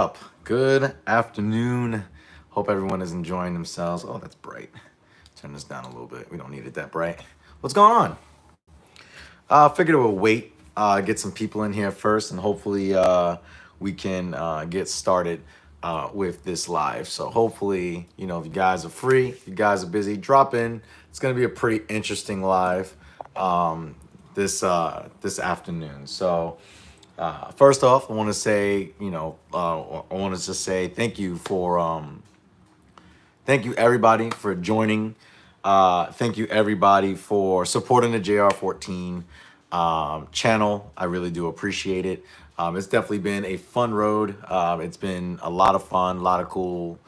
Up. Good afternoon. Hope everyone is enjoying themselves. Oh, that's bright. Turn this down a little bit. We don't need it that bright. What's going on? Figured we'll wait, get some people in here first, and hopefully we can get started with this live. So hopefully, if you guys are free, if you guys are busy, drop in. It's going to be a pretty interesting live this afternoon. So first off, I want to say, I want to just say thank you everybody for joining. Thank you everybody for supporting the JR14 channel. I really do appreciate it. It's definitely been a fun road. It's been a lot of fun, a lot of cool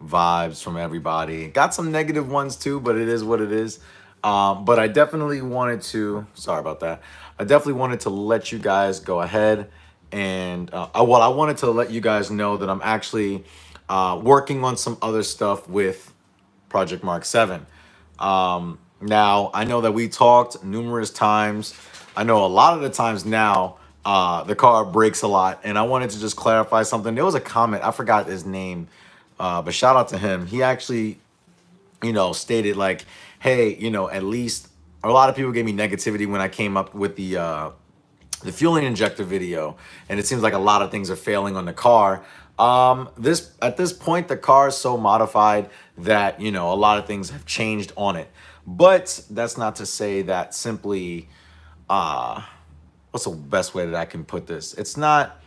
vibes from everybody. Got some negative ones too, but it is what it is. But I definitely wanted to, sorry about that. I definitely wanted to let you guys go ahead and, I wanted to let you guys know that I'm actually working on some other stuff with Project Mark 7. Now, I know that we talked numerous times. I know a lot of the times now, the car breaks a lot. And I wanted to just clarify something. There was a comment, I forgot his name, but shout out to him. He actually, stated like, hey, at least a lot of people gave me negativity when I came up with the fueling injector video, and it seems like a lot of things are failing on the car. This at this point, the car is so modified that a lot of things have changed on it. But that's not to say that simply, what's the best way that I can put this? It's not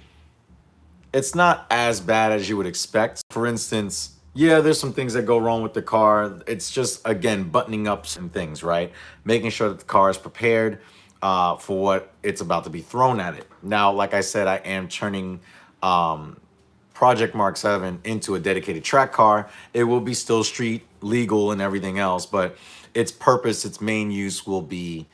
as bad as you would expect. For instance, yeah, there's some things that go wrong with the car. It's just, again, buttoning up some things, right? Making sure that the car is prepared for what it's about to be thrown at it. Now, like I said, I am turning Project Mark 7 into a dedicated track car. It will be still street legal and everything else, but its purpose, its main use will be,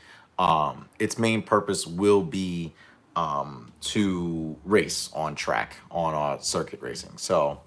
to race on track, on circuit racing. So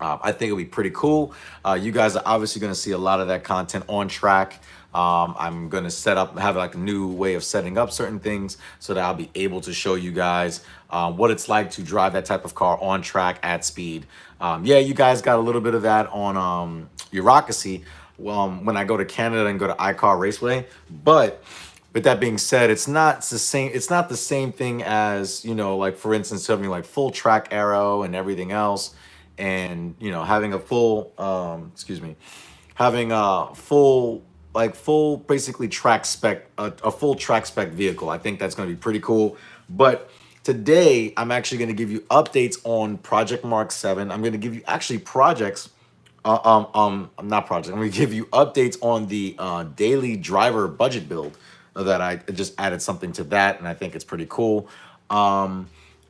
I think it'll be pretty cool. You guys are obviously going to see a lot of that content on track. I'm going to have like a new way of setting up certain things so that I'll be able to show you guys what it's like to drive that type of car on track at speed. Yeah, you guys got a little bit of that on Bureaucracy when I go to Canada and go to iCar Raceway. But with that being said, it's not the same. It's not the same thing as, like for instance, having like full track arrow and everything else, and having a full, having a full basically track spec, a full track spec vehicle. I think that's going to be pretty cool. But today, I'm actually going to give you updates on Project Mark 7. I'm going to give you actually projects. Not projects. I'm going to give you updates on the daily driver budget build that I just added something to that, and I think it's pretty cool.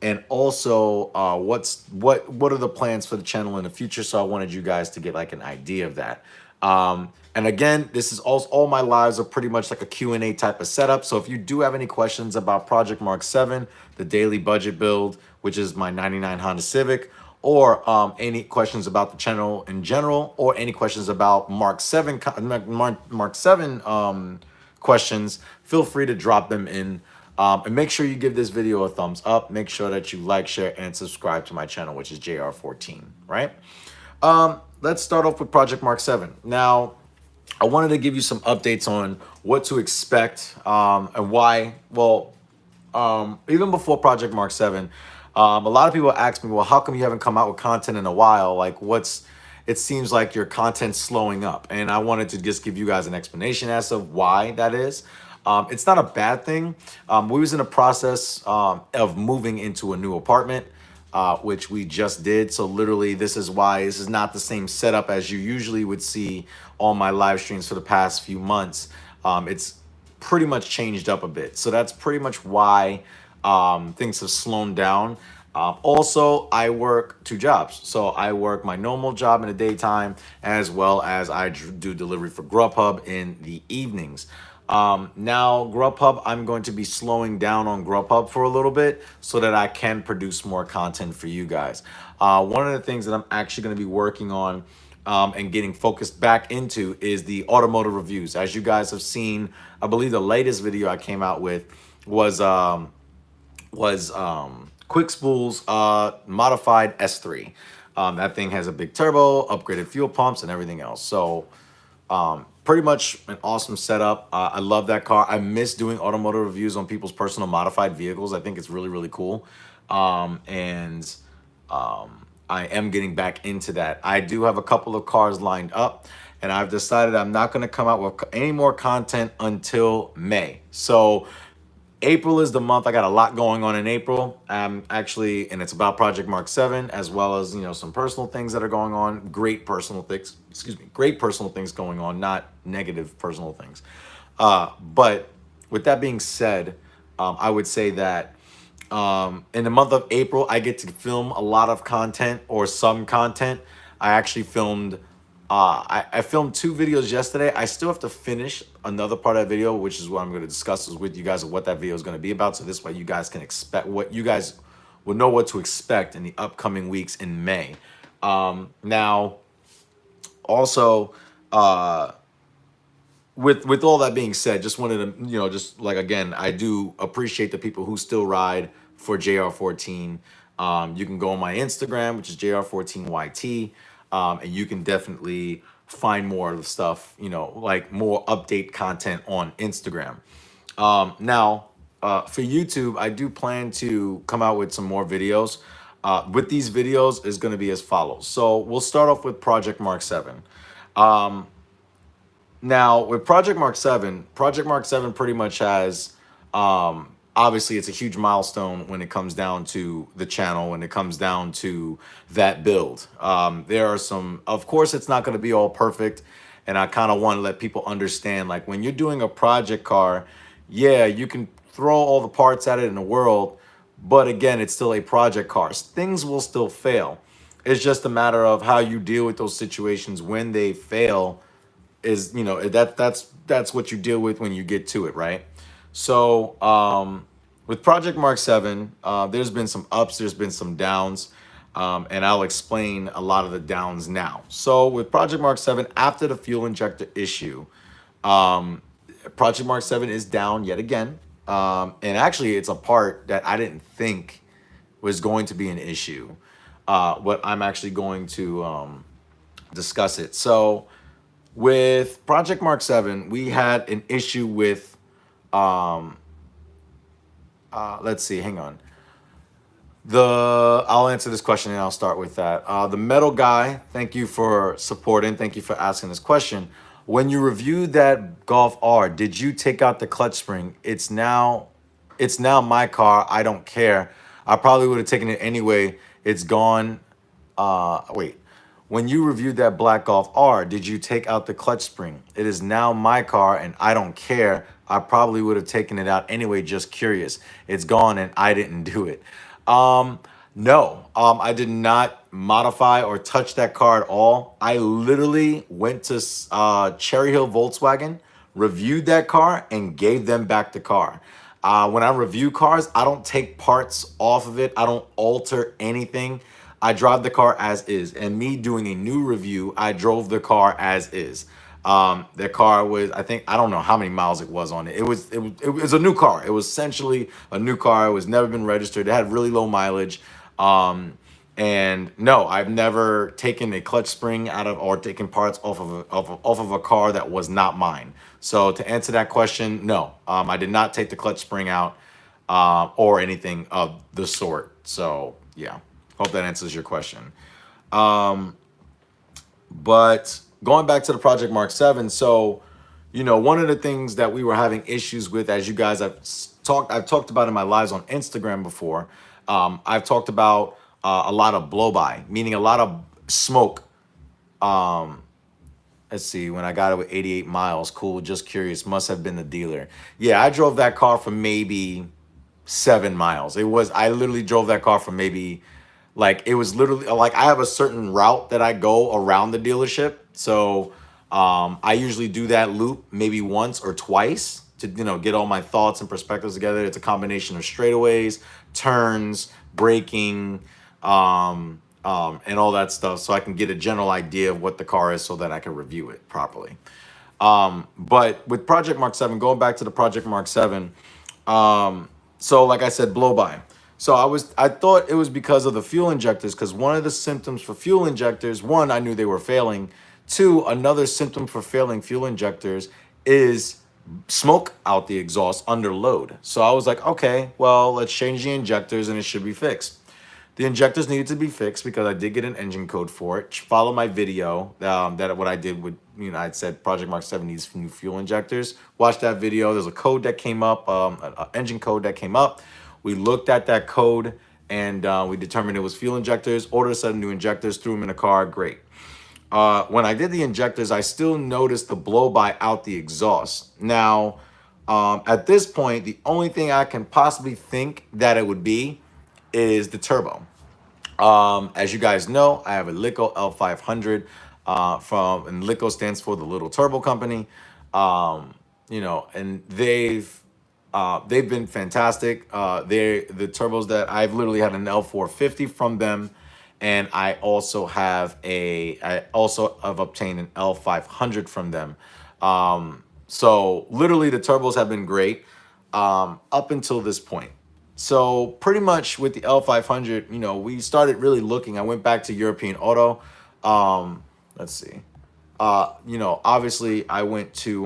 And also, what are the plans for the channel in the future? So I wanted you guys to get like an idea of that. And again, this is all my lives are pretty much like a Q&A type of setup. So if you do have any questions about Project Mark 7, the daily budget build, which is my 99 Honda Civic, or any questions about the channel in general, or any questions about Mark 7, Mark 7 questions, feel free to drop them in. And make sure you give this video a thumbs up. Make sure that you like, share, and subscribe to my channel, which is JR14, right? Let's start off with Project Mark 7. Now, I wanted to give you some updates on what to expect and why. Well, even before Project Mark 7, a lot of people ask me, well, how come you haven't come out with content in a while? Like, it seems like your content's slowing up. And I wanted to just give you guys an explanation as to why that is. It's not a bad thing. We was in a process of moving into a new apartment, which we just did. So literally, this is why this is not the same setup as you usually would see on my live streams for the past few months. It's pretty much changed up a bit. So that's pretty much why things have slowed down. Also, I work 2 jobs. So I work my normal job in the daytime, as well as I do delivery for Grubhub in the evenings. Now Grubhub, I'm going to be slowing down on Grubhub for a little bit so that I can produce more content for you guys. One of the things that I'm actually going to be working on and getting focused back into is the automotive reviews. As you guys have seen, I believe the latest video I came out with was quick spools, modified S3. That thing has a big turbo, upgraded fuel pumps, and everything else. So pretty much an awesome setup. I love that car. I miss doing automotive reviews on people's personal modified vehicles. I think it's really, really cool. And I am getting back into that. I do have a couple of cars lined up, and I've decided I'm not going to come out with any more content until May. So April is the month. I got a lot going on in April. Actually, and it's about Project Mark 7, as well as, you know, some personal things that are going on. Great personal things, excuse me, great personal things going on, not negative personal things. But with that being said, I would say that in the month of April, I get to film a lot of content or some content. I actually filmed I filmed 2 videos yesterday. I still have to finish another part of that video, which is what I'm going to discuss with you guys of what that video is going to be about. So this way you guys can expect what you guys will know what to expect in the upcoming weeks in May. Now, also, with all that being said, just wanted to, you know, just like, again, I do appreciate the people who still ride for JR14. You can go on my Instagram, which is JR14YT, and you can definitely find more of the stuff, you know, like more update content on Instagram. Now, for YouTube, I do plan to come out with some more videos. With these videos is going to be as follows. So we'll start off with Project Mark 7. Now, with Project Mark 7, Project Mark 7 pretty much has, obviously, it's a huge milestone when it comes down to the channel, when it comes down to that build. There are some, of course, it's not going to be all perfect. And I kind of want to let people understand, like, when you're doing a project car, yeah, you can throw all the parts at it in the world. But again, it's still a project car. Things will still fail. It's just a matter of how you deal with those situations when they fail is, you know, that's what you deal with when you get to it, right? So with Project Mark 7, there's been some ups, there's been some downs, and I'll explain a lot of the downs now. So with Project Mark 7, after the fuel injector issue, Project Mark 7 is down yet again, and actually it's a part that I didn't think was going to be an issue, but I'm actually going to discuss it. So with Project Mark 7, we had an issue with, let's see, hang on. I'll answer this question and I'll start with that. The metal guy, thank you for supporting. Thank you for asking this question. When you reviewed that Golf R, did you take out the clutch spring? It's now my car. I don't care. I probably would have taken it anyway. It's gone. Wait. When you reviewed that black Golf R, did you take out the clutch spring? It is now my car and I don't care. I probably would have taken it out anyway, just curious. It's gone and I didn't do it. No, I did not modify or touch that car at all. I literally went to Cherry Hill Volkswagen, reviewed that car, and gave them back the car. When I review cars, I don't take parts off of it. I don't alter anything. I drive the car as is. And me doing a new review, I drove the car as is. The car was, I think, I don't know how many miles it was on it. It was a new car. It was essentially a new car. It was never been registered. It had really low mileage. And no, I've never taken a clutch spring out of or taken parts off of a car that was not mine. So to answer that question, no, I did not take the clutch spring out or anything of the sort. So yeah, hope that answers your question. But going back to the Project Mark 7, so, you know, one of the things that we were having issues with, as you guys I've talked about in my lives on Instagram before, I've talked about a lot of blow by, meaning a lot of smoke. Let's see, when I got it with 88 miles, cool, just curious, must have been the dealer. Yeah, I drove that car for maybe 7 miles. I literally drove that car for maybe, like, it was literally, like, I have a certain route that I go around the dealership. So I usually do that loop maybe once or twice to, you know, get all my thoughts and perspectives together. It's a combination of straightaways, turns, braking, and all that stuff, so I can get a general idea of what the car is so that I can review it properly. But with Project Mark 7, going back to the Project Mark 7, so like I said, blow by. So I thought it was because of the fuel injectors, because one of the symptoms for fuel injectors, one, I knew they were failing. Two, another symptom for failing fuel injectors is smoke out the exhaust under load. So I was like, okay, well, let's change the injectors and it should be fixed. The injectors needed to be fixed because I did get an engine code for it. Follow my video that what I did with, I said Project Mark 7 needs new fuel injectors. Watch that video. There's a code that came up, an engine code that came up. We looked at that code and we determined it was fuel injectors. Ordered a set of new injectors, threw them in the car. Great. When I did the injectors, I still noticed the blow by out the exhaust. Now, at this point, the only thing I can possibly think that it would be is the turbo. As you guys know, I have a Lico L500 and Lico stands for the Little Turbo Company. And they've been fantastic. They're the turbos that I've literally had an L450 from them, and I also have obtained an L500 from them. So literally the turbos have been great up until this point. So pretty much with the L500, we started really looking. I went back to European Auto. Let's see. Obviously I went to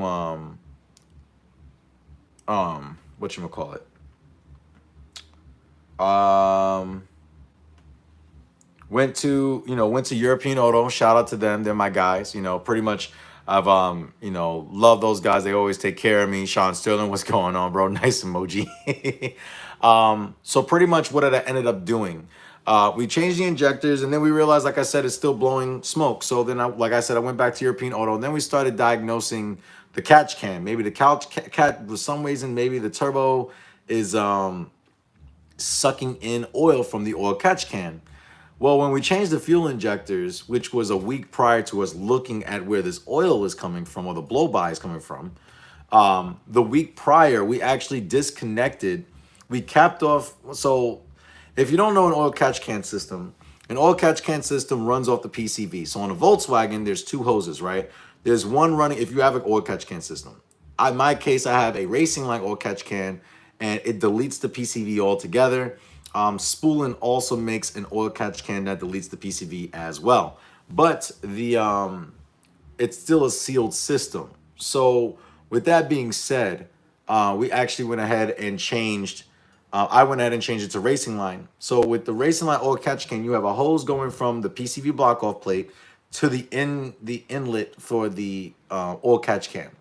whatchamacallit? Went to European Auto. Shout out to them. They're my guys. Pretty much I've love those guys. They always take care of me. Sean Sterling, what's going on, bro? Nice emoji. So pretty much what I ended up doing, we changed the injectors, and then we realized, like I said, it's still blowing smoke. So then, like I said, I went back to European Auto, and then we started diagnosing the catch can. Maybe the cat for some reason, maybe the turbo is sucking in oil from the oil catch can. Well, when we changed the fuel injectors, which was a week prior to us looking at where this oil was coming from, or the blow-by is coming from, the week prior, we actually disconnected. We capped off. So if you don't know an oil catch can system runs off the PCV. So on a Volkswagen, there's two hoses, right? There's one running, if you have an oil catch can system. In my case, I have a Racing Line oil catch can, and it deletes the PCV altogether. Spooling also makes an oil catch can that deletes the PCV as well. But it's still a sealed system. So with that being said, we actually went ahead and changed. I went ahead and changed it to Racing Line. So with the Racing Line oil catch can, you have a hose going from the PCV block off plate to the inlet for the oil catch can.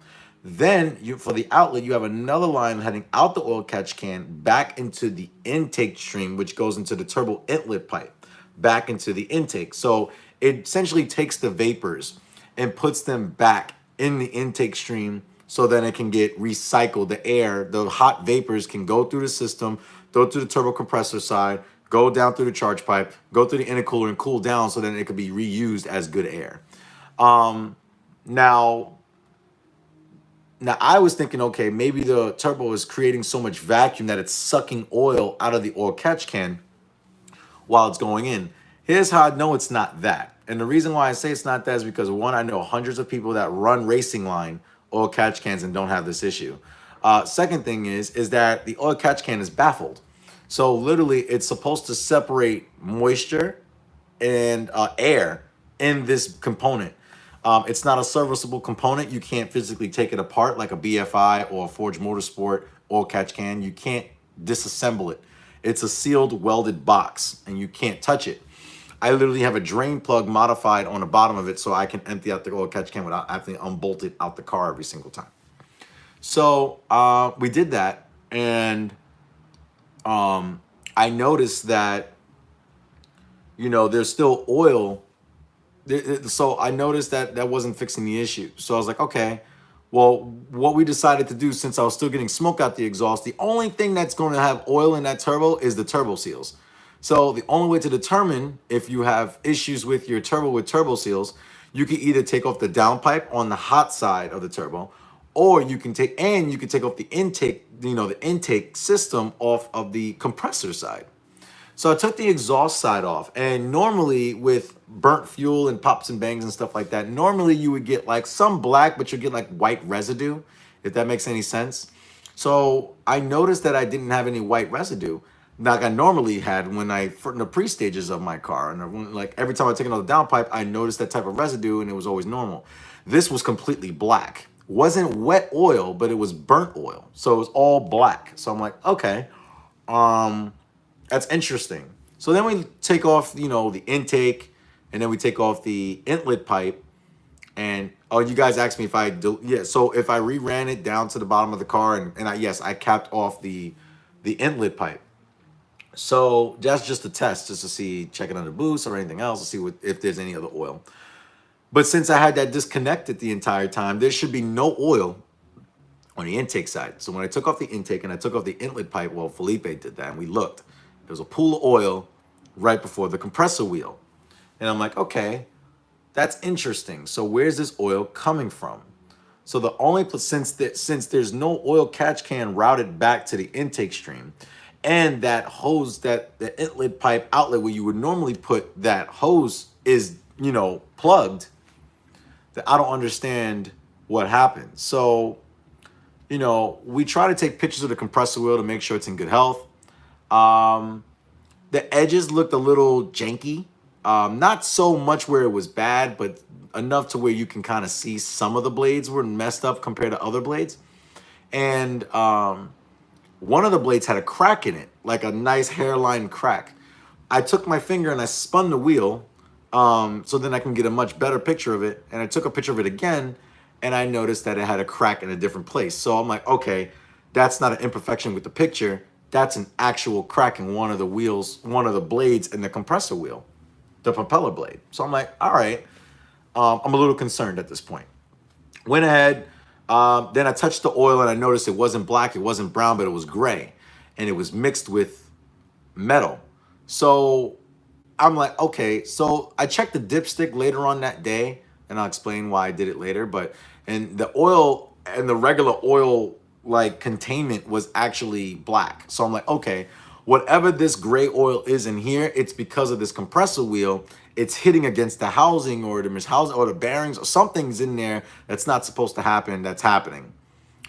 Then for the outlet, you have another line heading out the oil catch can back into the intake stream, which goes into the turbo inlet pipe, back into the intake. So it essentially takes the vapors and puts them back in the intake stream, so then it can get recycled. The air, the hot vapors can go through the system, go through the turbo compressor side, go down through the charge pipe, go through the intercooler and cool down, so then it could be reused as good air. Now I was thinking, okay, maybe the turbo is creating so much vacuum that it's sucking oil out of the oil catch can while it's going in. Here's how I know it's not that. And the reason why I say it's not that is because, one, I know hundreds of people that run Racing Line oil catch cans and don't have this issue. Second thing is that the oil catch can is baffled. So literally it's supposed to separate moisture and air in this component. It's not a serviceable component. You can't physically take it apart like a BFI or a Forge Motorsport oil catch can. You can't disassemble it. It's a sealed welded box and you can't touch it. I literally have a drain plug modified on the bottom of it so I can empty out the oil catch can without having to unbolt it out the car every single time. So we did that, and I noticed that, there's still oil. So I noticed that wasn't fixing the issue. So I was like, okay, well, what we decided to do, since I was still getting smoke out the exhaust, the only thing that's going to have oil in that turbo is the turbo seals. So the only way to determine if you have issues with your turbo with turbo seals, you can either take off the downpipe on the hot side of the turbo, or you can take off the intake, the intake system off of the compressor side. So I took the exhaust side off, and normally with burnt fuel and pops and bangs and stuff like that, normally you would get like some black, but you get like white residue, if that makes any sense. So I noticed that I didn't have any white residue. like I normally had when in the pre-stages of my car. And like every time I take another downpipe, I noticed that type of residue and it was always normal. This was completely black. Wasn't wet oil, but it was burnt oil. So it was all black. So I'm like, okay, that's interesting. So then we take off, the intake, and then we take off the inlet pipe. And oh, you guys asked me if I do, yeah. So if I reran it down to the bottom of the car, and yes, I capped off the inlet pipe. So that's just a test, just to see, check it under boost or anything else, to see if there's any other oil. But since I had that disconnected the entire time, there should be no oil on the intake side. So when I took off the intake and I took off the inlet pipe, well, Felipe did that, and we looked. There was a pool of oil right before the compressor wheel. And I'm like, okay, that's interesting. So where's this oil coming from? So the only since there's no oil catch can routed back to the intake stream, and that hose, that the inlet pipe outlet where you would normally put that hose is, plugged, that I don't understand what happened. So, we try to take pictures of the compressor wheel to make sure it's in good health. The edges looked a little janky. Not so much where it was bad, but enough to where you can kind of see some of the blades were messed up compared to other blades. And one of the blades had a crack in it, like a nice hairline crack. I took my finger and I spun the wheel so then I can get a much better picture of it. And I took a picture of it again, and I noticed that it had a crack in a different place. So I'm like, okay, that's not an imperfection with the picture. That's an actual crack in one of the wheels, one of the blades in the compressor wheel, the propeller blade. So I'm like, all right, I'm a little concerned at this point. Went ahead, then I touched the oil and I noticed it wasn't black, it wasn't brown, but it was gray, and it was mixed with metal. So I'm like, okay. So I checked the dipstick later on that day, and I'll explain why I did it later. And the oil and the regular oil like containment was actually black. So I'm like, okay, whatever this gray oil is in here, it's because of this compressor wheel. It's hitting against the housing or the mishousing or the bearings or something's in there that's not supposed to happen, that's happening.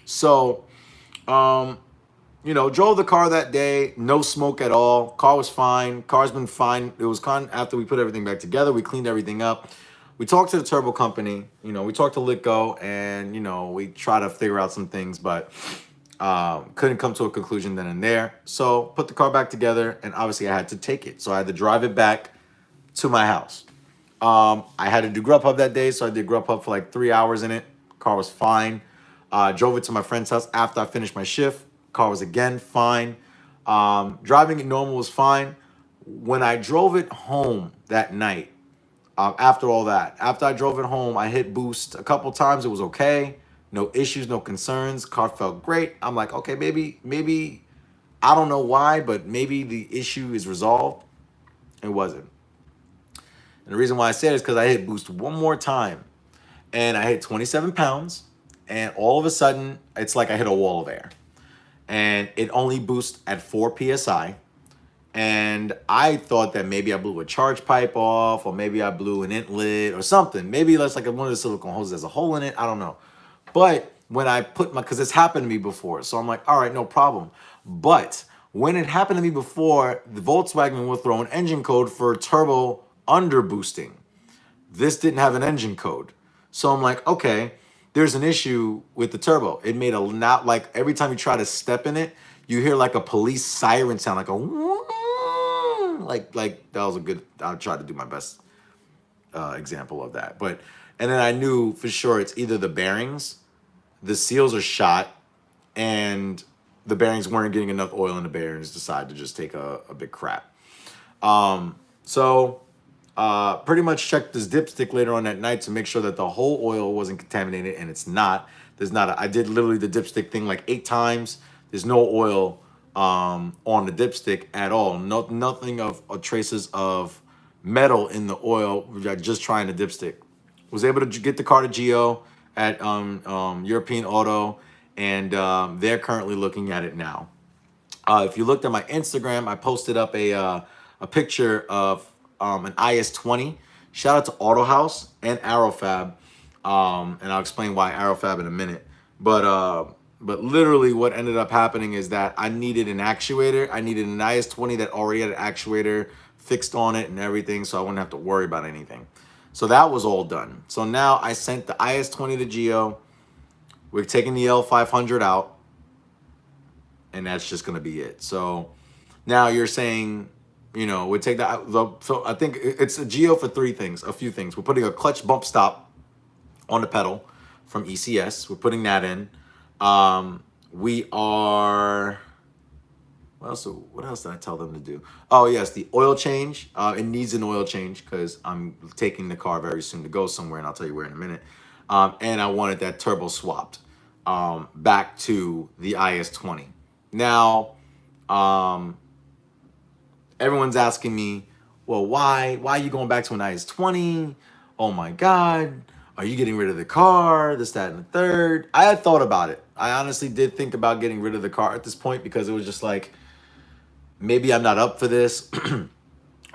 So, drove the car that day, no smoke at all. Car was fine. Car's been fine. It was after we put everything back together, we cleaned everything up. We talked to the turbo company, we talked to Litco, and, we try to figure out some things, but couldn't come to a conclusion then and there. So put the car back together, and obviously I had to take it. So I had to drive it back to my house. I had to do Grubhub that day, so I did Grubhub for like 3 hours in it. Car was fine. Drove it to my friend's house after I finished my shift. Car was again fine. Driving it normal was fine. When I drove it home that night, after all that, after I drove it home, I hit boost a couple times. It was okay. No issues, no concerns. Car felt great. I'm like, okay, maybe, I don't know why, but maybe the issue is resolved. It wasn't. And the reason why I said it is because I hit boost one more time, and I hit 27 pounds, and all of a sudden, it's like I hit a wall of air. And it only boosts at 4 PSI. And I thought that maybe I blew a charge pipe off, or maybe I blew an inlet or something. Maybe that's like one of the silicone hoses has a hole in it. I don't know. But when I put because it's happened to me before. So I'm like, all right, no problem. But when it happened to me before, the Volkswagen will throw an engine code for turbo under boosting. This didn't have an engine code. So I'm like, okay, there's an issue with the turbo. It made not like every time you try to step in it, you hear like a police siren sound, like a like that was a good. I'll try to do my best example of that. And then I knew for sure it's either the bearings, the seals are shot, and the bearings weren't getting enough oil, and the bearings decided to just take a big crap. So pretty much checked this dipstick later on that night to make sure that the whole oil wasn't contaminated, and it's not. There's not. I did literally the dipstick thing like 8 times. There's no oil on the dipstick at all. Nothing of traces of metal in the oil. Just trying the dipstick. Was able to get the car to Geo at European Auto, and they're currently looking at it now. If you looked at my Instagram, I posted up a picture of an IS-20. Shout out to Auto House and Aerofab, and I'll explain why Aerofab in a minute. But But literally what ended up happening is that I needed an actuator. I needed an IS-20 that already had an actuator fixed on it and everything, so I wouldn't have to worry about anything. So that was all done. So now I sent the IS-20 to Geo. We're taking the L500 out, and that's just going to be it. So now you're saying, you know, we take that. So I think it's a Geo for a few things. We're putting a clutch bump stop on the pedal from ECS. We're putting that in. We are, what else did I tell them to do? Oh yes, the oil change. It needs an oil change because I'm taking the car very soon to go somewhere, and I'll tell you where in a minute. And I wanted that turbo swapped back to the IS-20. Now, everyone's asking me, well, why are you going back to an IS-20? Oh my God, are you getting rid of the car? This, that, and the third. I had thought about it. I honestly did think about getting rid of the car at this point because it was just like, maybe I'm not up for this.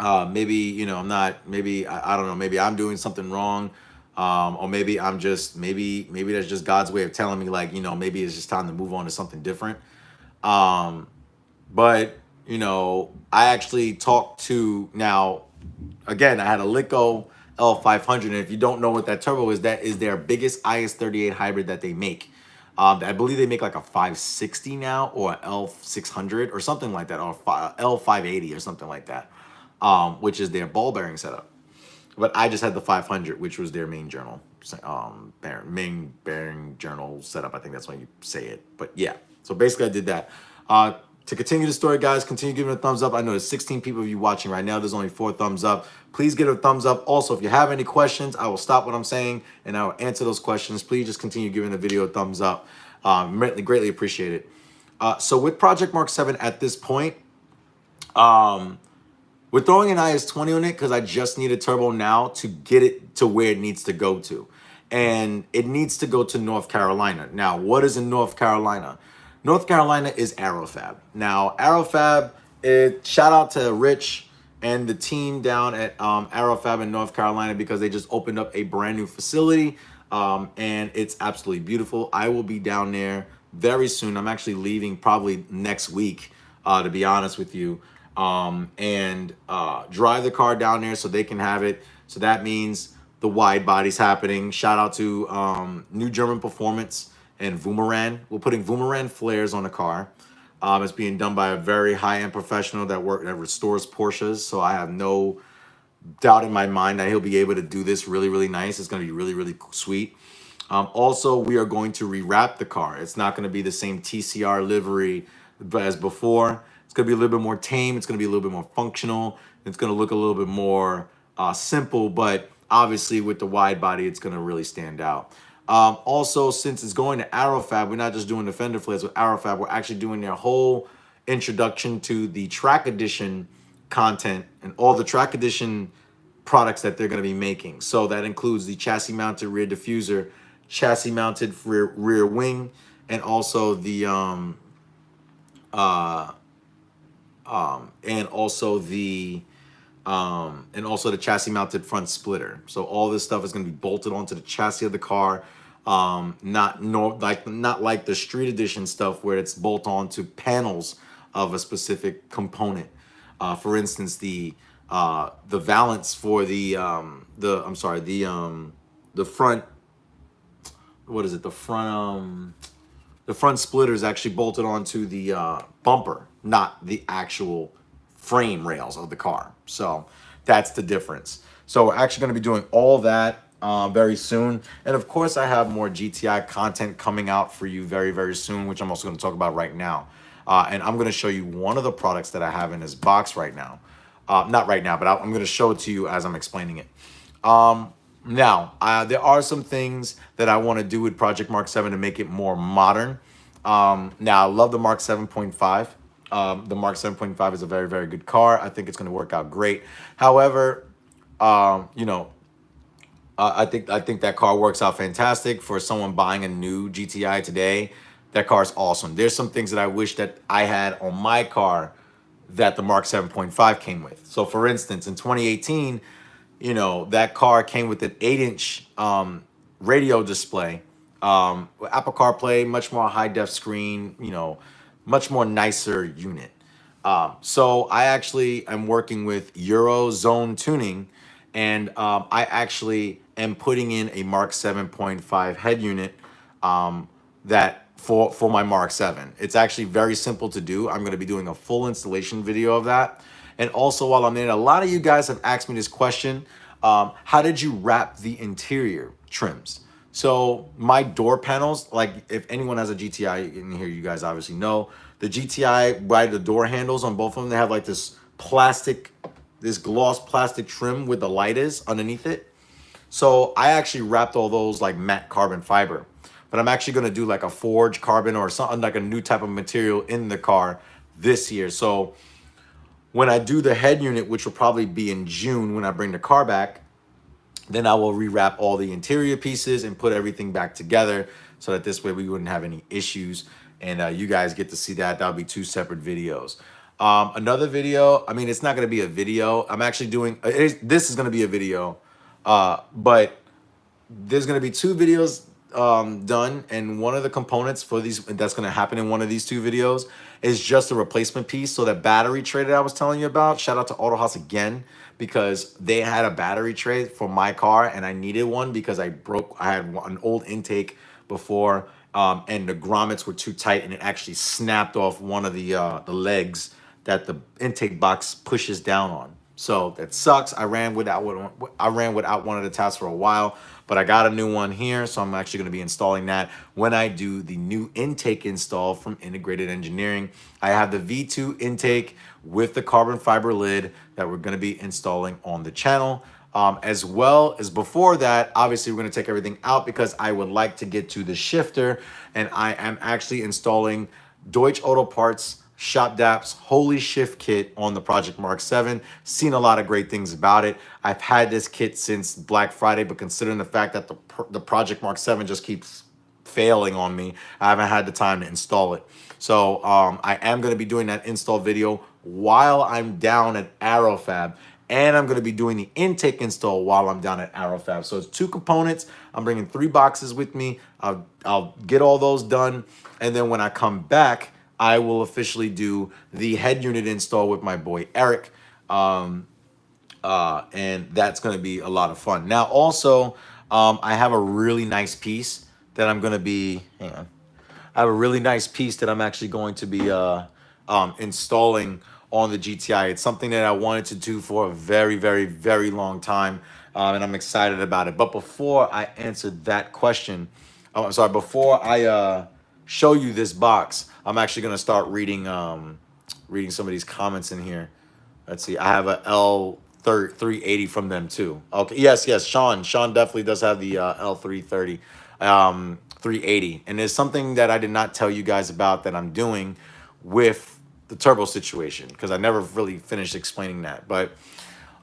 Maybe, you know, I'm not, maybe, I don't know, maybe I'm doing something wrong. Or maybe I'm just, maybe that's just God's way of telling me, like, you know, maybe it's just time to move on to something different. But, you know, I actually talked to, now, again, I had a Lico L500, and if you don't know what that turbo is, that is their biggest IS38 hybrid that they make. I believe they make like a 560 now, or L600 or something like that, or L580 or something like that, which is their ball bearing setup. But I just had the 500, which was their main journal, main bearing journal setup. I think that's why you say it. But yeah, so basically I did that. To continue the story, guys, continue giving a thumbs up. I know there's 16 people of you watching right now. There's only 4 thumbs up. Please give a thumbs up. Also, if you have any questions, I will stop what I'm saying and I will answer those questions. Please just continue giving the video a thumbs up. Greatly appreciate it. So with Project Mark 7 at this point, we're throwing an IS-20 on it because I just need a turbo now to get it to where it needs to go to. And it needs to go to North Carolina. Now, what is in North Carolina? North Carolina is Aerofab. Now, Aerofab, shout out to Rich and the team down at Aerofab in North Carolina because they just opened up a brand new facility. And it's absolutely beautiful. I will be down there very soon. I'm actually leaving probably next week, to be honest with you. And drive the car down there so they can have it. So that means the wide body's happening. Shout out to New German Performance and Vumeran. We're putting Vumeran flares on the car. It's being done by a very high-end professional that restores Porsches. So I have no doubt in my mind that he'll be able to do this really, really nice. It's going to be really, really sweet. Also, we are going to rewrap the car. It's not going to be the same TCR livery as before. It's going to be a little bit more tame. It's going to be a little bit more functional. It's going to look a little bit more simple, but obviously with the wide body, it's going to really stand out. Also, since it's going to Aerofab, we're not just doing the fender flares with Aerofab. We're actually doing their whole introduction to the track edition content and all the track edition products that they're going to be making. So that includes the chassis mounted rear diffuser, chassis mounted rear wing, and also the the chassis mounted front splitter. So all this stuff is going to be bolted onto the chassis of the car. Not like the street edition stuff where it's bolt on to panels of a specific component. For instance, the valance for the front, what is it? The front splitter is actually bolted onto the bumper, not the actual frame rails of the car. So that's the difference. So we're actually going to be doing all that very soon. And of course, I have more GTI content coming out for you very, very soon, which I'm also going to talk about right now. And I'm going to show you one of the products that I have in this box right now. Not right now, but I'm going to show it to you as I'm explaining it. Now, there are some things that I want to do with Project Mark 7 to make it more modern. Now, I love the Mark 7.5. The Mark 7.5 is a very, very good car. I think it's going to work out great. However, you know, I think that car works out fantastic for someone buying a new GTI today. That car is awesome. There's some things that I wish that I had on my car that the Mark 7.5 came with. So, for instance, in 2018, you know, that car came with an 8-inch radio display Apple CarPlay, much more high def screen, you know, much more nicer unit. So I actually am working with Eurozone Tuning, and I actually am putting in a Mark 7.5 head unit, that for my Mark 7. It's actually very simple to do. I'm going to be doing a full installation video of that. And also, while I'm in it, a lot of you guys have asked me this question: how did you wrap the interior trims? So my door panels, like if anyone has a GTI in here, you guys obviously know the GTI, by the door handles on both of them, they have like this plastic, this gloss plastic trim with the light is underneath it. So I actually wrapped all those like matte carbon fiber, but I'm actually gonna do like a forged carbon or something like a new type of material in the car this year. So when I do the head unit, which will probably be in June when I bring the car back, then I will rewrap all the interior pieces and put everything back together so that this way we wouldn't have any issues. And you guys get to see that. That'll be two separate videos. Another video, I mean, it's not going to be a video. I'm actually doing, this is going to be a video, but there's going to be two videos done, and one of the components for these that's going to happen in one of these two videos is just a replacement piece. So that battery tray that I was telling you about, shout out to Auto House again, because they had a battery tray for my car and I needed one because I had an old intake before, and the grommets were too tight and it actually snapped off one of the legs that the intake box pushes down on. So that sucks. I ran without one of the tasks for a while, but I got a new one here, so I'm actually going to be installing that when I do the new intake install from Integrated Engineering. I have the V2 intake with the carbon fiber lid that we're going to be installing on the channel. As well as before that, obviously we're going to take everything out because I would like to get to the shifter, and I am actually installing Deutsch Auto Parts Shop Dap's Holy Shift Kit on the Project Mark 7. Seen a lot of great things about it. I've had this kit since Black Friday, but considering the fact that the Project Mark 7 just keeps failing on me, I haven't had the time to install it. So I am going to be doing that install video while I'm down at Aerofab, and I'm going to be doing the intake install while I'm down at Aerofab. So it's two components. I'm bringing 3 boxes with me. I'll get all those done, and then when I come back, I will officially do the head unit install with my boy Eric, and that's going to be a lot of fun. Now, also, I have a really nice piece that I'm going to be. Hang on. I have a really nice piece that I'm actually going to be installing on the GTI. It's something that I wanted to do for a very, very, very long time, and I'm excited about it. But before I answer that question, oh, I'm sorry. Before I show you this box, I'm actually going to start reading reading some of these comments in here. Let's see. I have a L380 from them too. Okay. Yes, yes. Sean definitely does have the L330, 380. And there's something that I did not tell you guys about that I'm doing with the turbo situation, because I never really finished explaining that. But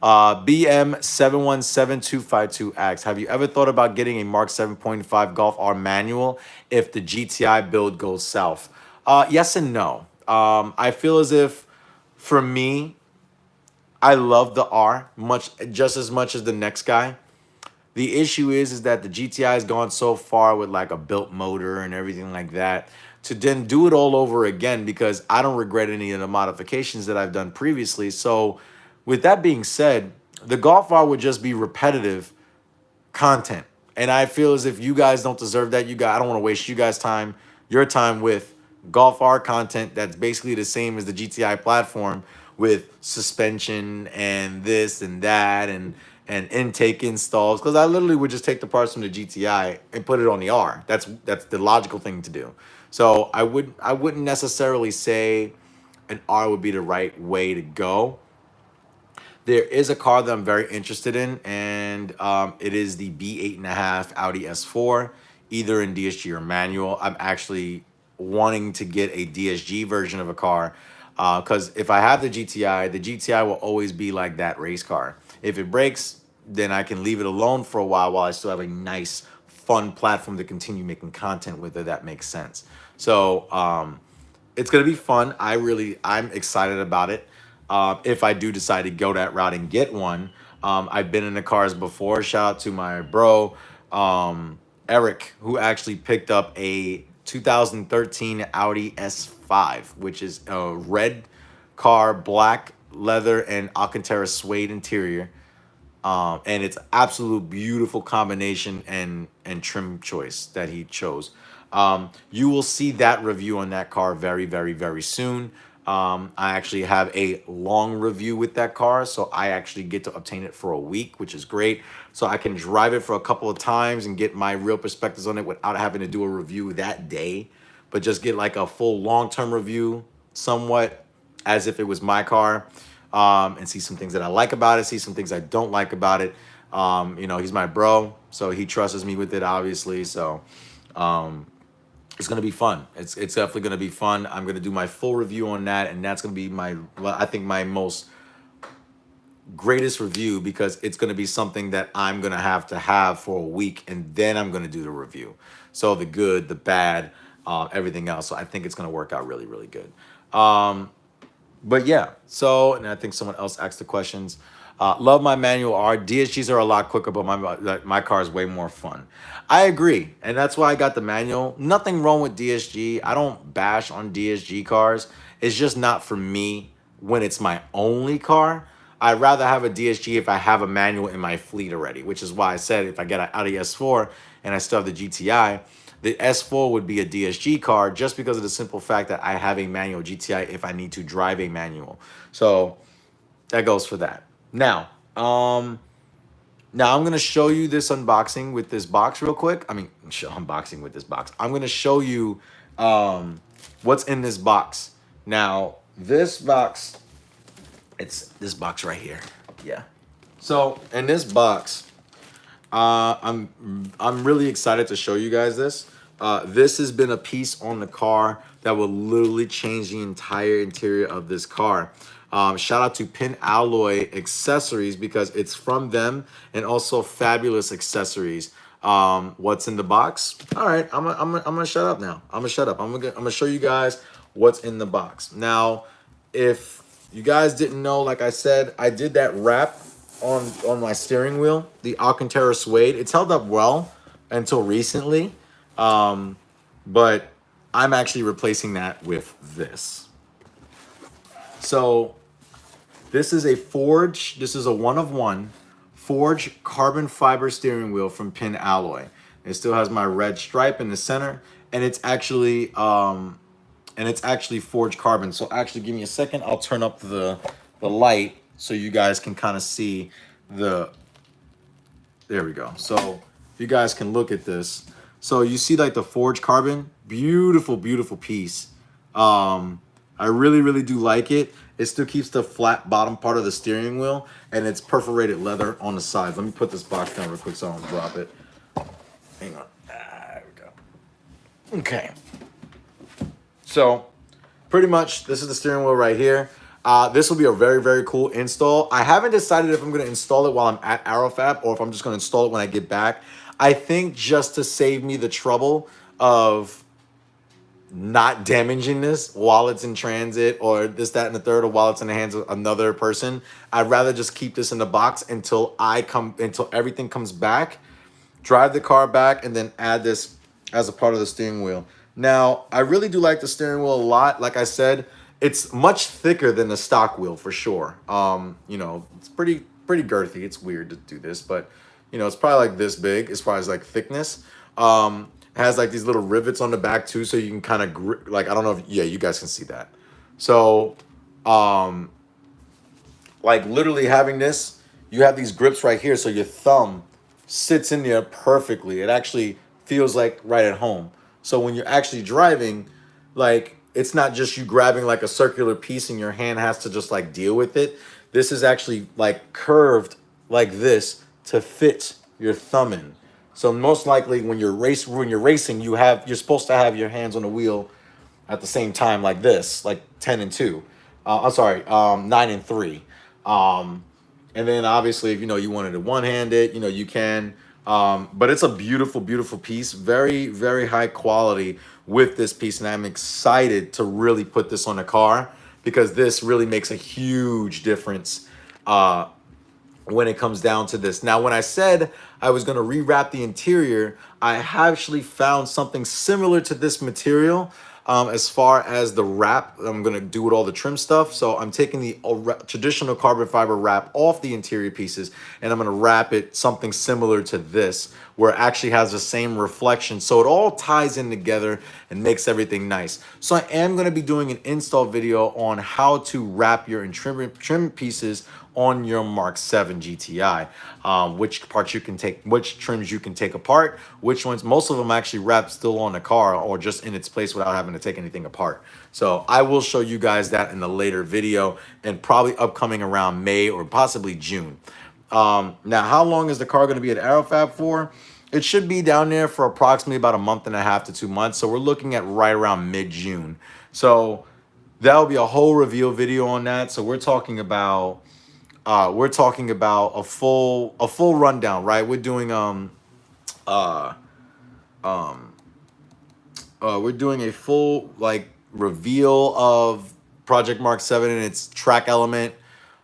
BM717252 asks, have you ever thought about getting a Mark 7.5 Golf R manual if the GTI build goes south? Yes and no. I feel as if, for me, I love the R just as much as the next guy. The issue is that the GTI has gone so far with like a built motor and everything like that, to then do it all over again, because I don't regret any of the modifications that I've done previously. So with that being said, the Golf R would just be repetitive content. And I feel as if you guys don't deserve that. I don't want to waste you guys' time, your time, with Golf R content that's basically the same as the GTI platform, with suspension and this and that and intake installs. Because I literally would just take the parts from the GTI and put it on the R. That's the logical thing to do. So I wouldn't necessarily say an R would be the right way to go. There is a car that I'm very interested in, and it is the B8.5 Audi S4, either in DSG or manual. I'm actually wanting to get a DSG version of a car, because if I have the GTI will always be like that race car. If it breaks, then I can leave it alone for a while I still have a nice, fun platform to continue making content with, if that makes sense. So it's going to be fun. I'm excited about it. If I do decide to go that route and get one, I've been in the cars before. Shout out to my bro, Eric, who actually picked up a 2013 Audi S5, which is a red car, black leather, and Alcantara suede interior. And it's absolute beautiful combination and trim choice that he chose. You will see that review on that car very, very, very soon. I actually have a long review with that car, so I actually get to obtain it for a week, which is great. So I can drive it for a couple of times and get my real perspectives on it without having to do a review that day, but just get like a full long-term review, somewhat as if it was my car, and see some things that I like about it, see some things I don't like about it. You know, he's my bro, so he trusts me with it, obviously. So it's gonna be fun. It's definitely gonna be fun. I'm gonna do my full review on that, and that's gonna be my, well, I think my most greatest review, because it's gonna be something that I'm gonna have to have for a week, and then I'm gonna do the review. So the good, the bad, everything else. So I think it's gonna work out really, really good. But yeah, so, and I think someone else asked the questions. Love my manual R. DSGs are a lot quicker, but my car is way more fun. I agree, and that's why I got the manual. Nothing wrong with DSG. I don't bash on DSG cars. It's just not for me when it's my only car. I'd rather have a DSG if I have a manual in my fleet already, which is why I said if I get an Audi S4 and I still have the GTI, the S4 would be a DSG car, just because of the simple fact that I have a manual GTI if I need to drive a manual. So that goes for that. Now I'm gonna show you this unboxing with this box real quick. I mean, unboxing with this box. I'm gonna show you what's in this box. Now, this box, it's this box right here. Yeah. So in this box, I'm really excited to show you guys this. This has been a piece on the car that will literally change the entire interior of this car. Shout out to Pin Alloy Accessories, because it's from them, and also Fabulous Accessories. What's in the box? All right, I'm gonna shut up now. I'm gonna shut up. I'm gonna show you guys what's in the box. Now, if you guys didn't know, like I said, I did that wrap on my steering wheel, the Alcantara suede. It's held up well until recently, but I'm actually replacing that with this. So this is a Forge, this is a one-of-one Forge carbon fiber steering wheel from Pin Alloy. It still has my red stripe in the center, and it's actually Forge carbon. So actually, give me a second. I'll turn up the light so you guys can kind of see the, there we go. So you guys can look at this. So you see like the Forge carbon, beautiful, beautiful piece. I really, really do like it. It still keeps the flat bottom part of the steering wheel, and it's perforated leather on the sides. Let me put this box down real quick so I don't drop it. Hang on. There we go. Okay. So pretty much this is the steering wheel right here. This will be a very, very cool install. I haven't decided if I'm going to install it while I'm at Aerofab or if I'm just going to install it when I get back. I think just to save me the trouble of not damaging this while it's in transit, or this, that, and the third, or while it's in the hands of another person, I'd rather just keep this in the box until everything comes back, drive the car back, and then add this as a part of the steering wheel. Now, I really do like the steering wheel a lot. Like I said, it's much thicker than the stock wheel for sure. You know, it's pretty girthy. It's weird to do this, but you know, it's probably like this big as far as like thickness. It has like these little rivets on the back too, so you can kind of like, I don't know if, yeah, you guys can see that. So, like literally having this, you have these grips right here, so your thumb sits in there perfectly. It actually feels like right at home. So when you're actually driving, like, it's not just you grabbing like a circular piece and your hand has to just like deal with it. This is actually like curved like this to fit your thumb in. So most likely when you're racing, you're supposed to have your hands on the wheel at the same time like this, like 10 and 2. I'm sorry, 9 and 3. And then obviously if you know you wanted to one-hand it, you know, you can. But it's a beautiful, beautiful piece, very, very high quality with this piece, and I'm excited to really put this on the car because this really makes a huge difference when it comes down to this. Now, when I said I was going to rewrap the interior, I actually found something similar to this material as far as the wrap I'm going to do with all the trim stuff. So I'm taking the traditional carbon fiber wrap off the interior pieces, and I'm going to wrap it something similar to this, where it actually has the same reflection. So it all ties in together and makes everything nice. So I am going to be doing an install video on how to wrap your trim pieces on your Mark 7 GTI, which parts you can take, which trims you can take apart, which ones, most of them actually wrap still on the car or just in its place without having to take anything apart. So I will show you guys that in the later video, and probably upcoming around May or possibly June. Now, how long is the car going to be at Aerofab for? It should be down there for approximately about a month and a half to 2 months. So we're looking at right around mid-June. So that'll be a whole reveal video on that. So we're talking about a full rundown, right? We're doing we're doing a full like reveal of Project Mark 7 and its track element.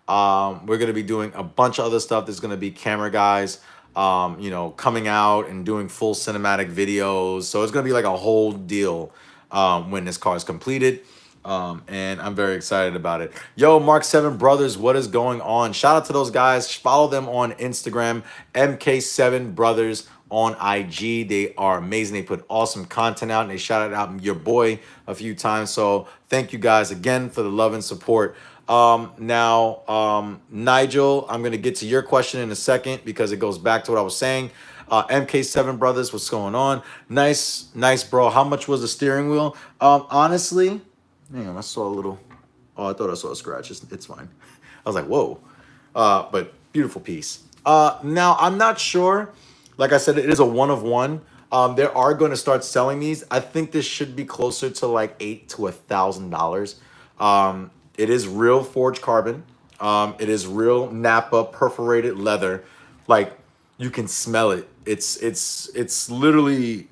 We're gonna be doing a bunch of other stuff. There's gonna be camera guys, you know, coming out and doing full cinematic videos. So it's gonna be like a whole deal when this car is completed. And I'm very excited about it. Yo, Mark 7 Brothers, what is going on? Shout out to those guys. Follow them on Instagram, MK7 Brothers on IG. They are amazing. They put awesome content out, and they shouted out your boy a few times. So thank you guys again for the love and support. Now, Nigel, I'm going to get to your question in a second because it goes back to what I was saying. MK7 Brothers, what's going on? Nice, bro. How much was the steering wheel? Honestly, hang on, I saw a little. Oh, I thought I saw a scratch. It's fine. I was like, whoa. But beautiful piece. Now, I'm not sure. Like I said, it is a one of one. They are going to start selling these. I think this should be closer to like $800 to $1,000. It is real forged carbon. It is real Napa perforated leather. Like, you can smell it. It's literally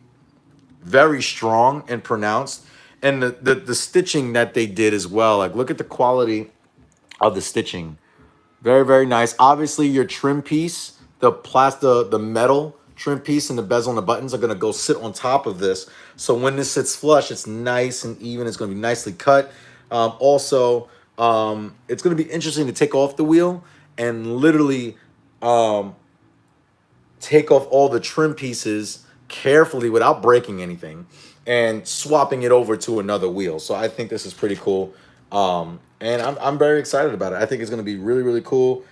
very strong and pronounced. And the stitching that they did as well, like, look at the quality of the stitching. Very, very nice. Obviously, your trim piece, the metal trim piece and the bezel and the buttons are going to go sit on top of this. So when this sits flush, it's nice and even. It's going to be nicely cut. Also, it's going to be interesting to take off the wheel and literally take off all the trim pieces carefully without breaking anything and swapping it over to another wheel. So I think this is pretty cool. And I'm very excited about it. I think it's going to be really, really cool.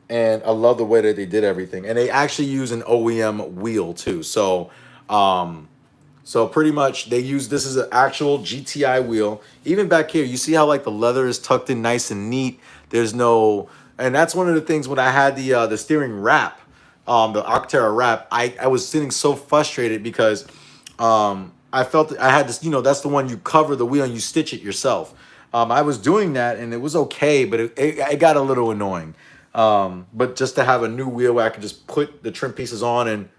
And I love the way that they did everything. And they actually use an OEM wheel too. So, so pretty much they use, this is an actual GTI wheel. Even back here, you see how like the leather is tucked in nice and neat. There's no, and that's one of the things when I had the steering wrap, the Octera wrap, I was sitting so frustrated because I felt I had this, you know, that's the one you cover the wheel and you stitch it yourself. I was doing that and it was okay, but it got a little annoying. But just to have a new wheel where I could just put the trim pieces on and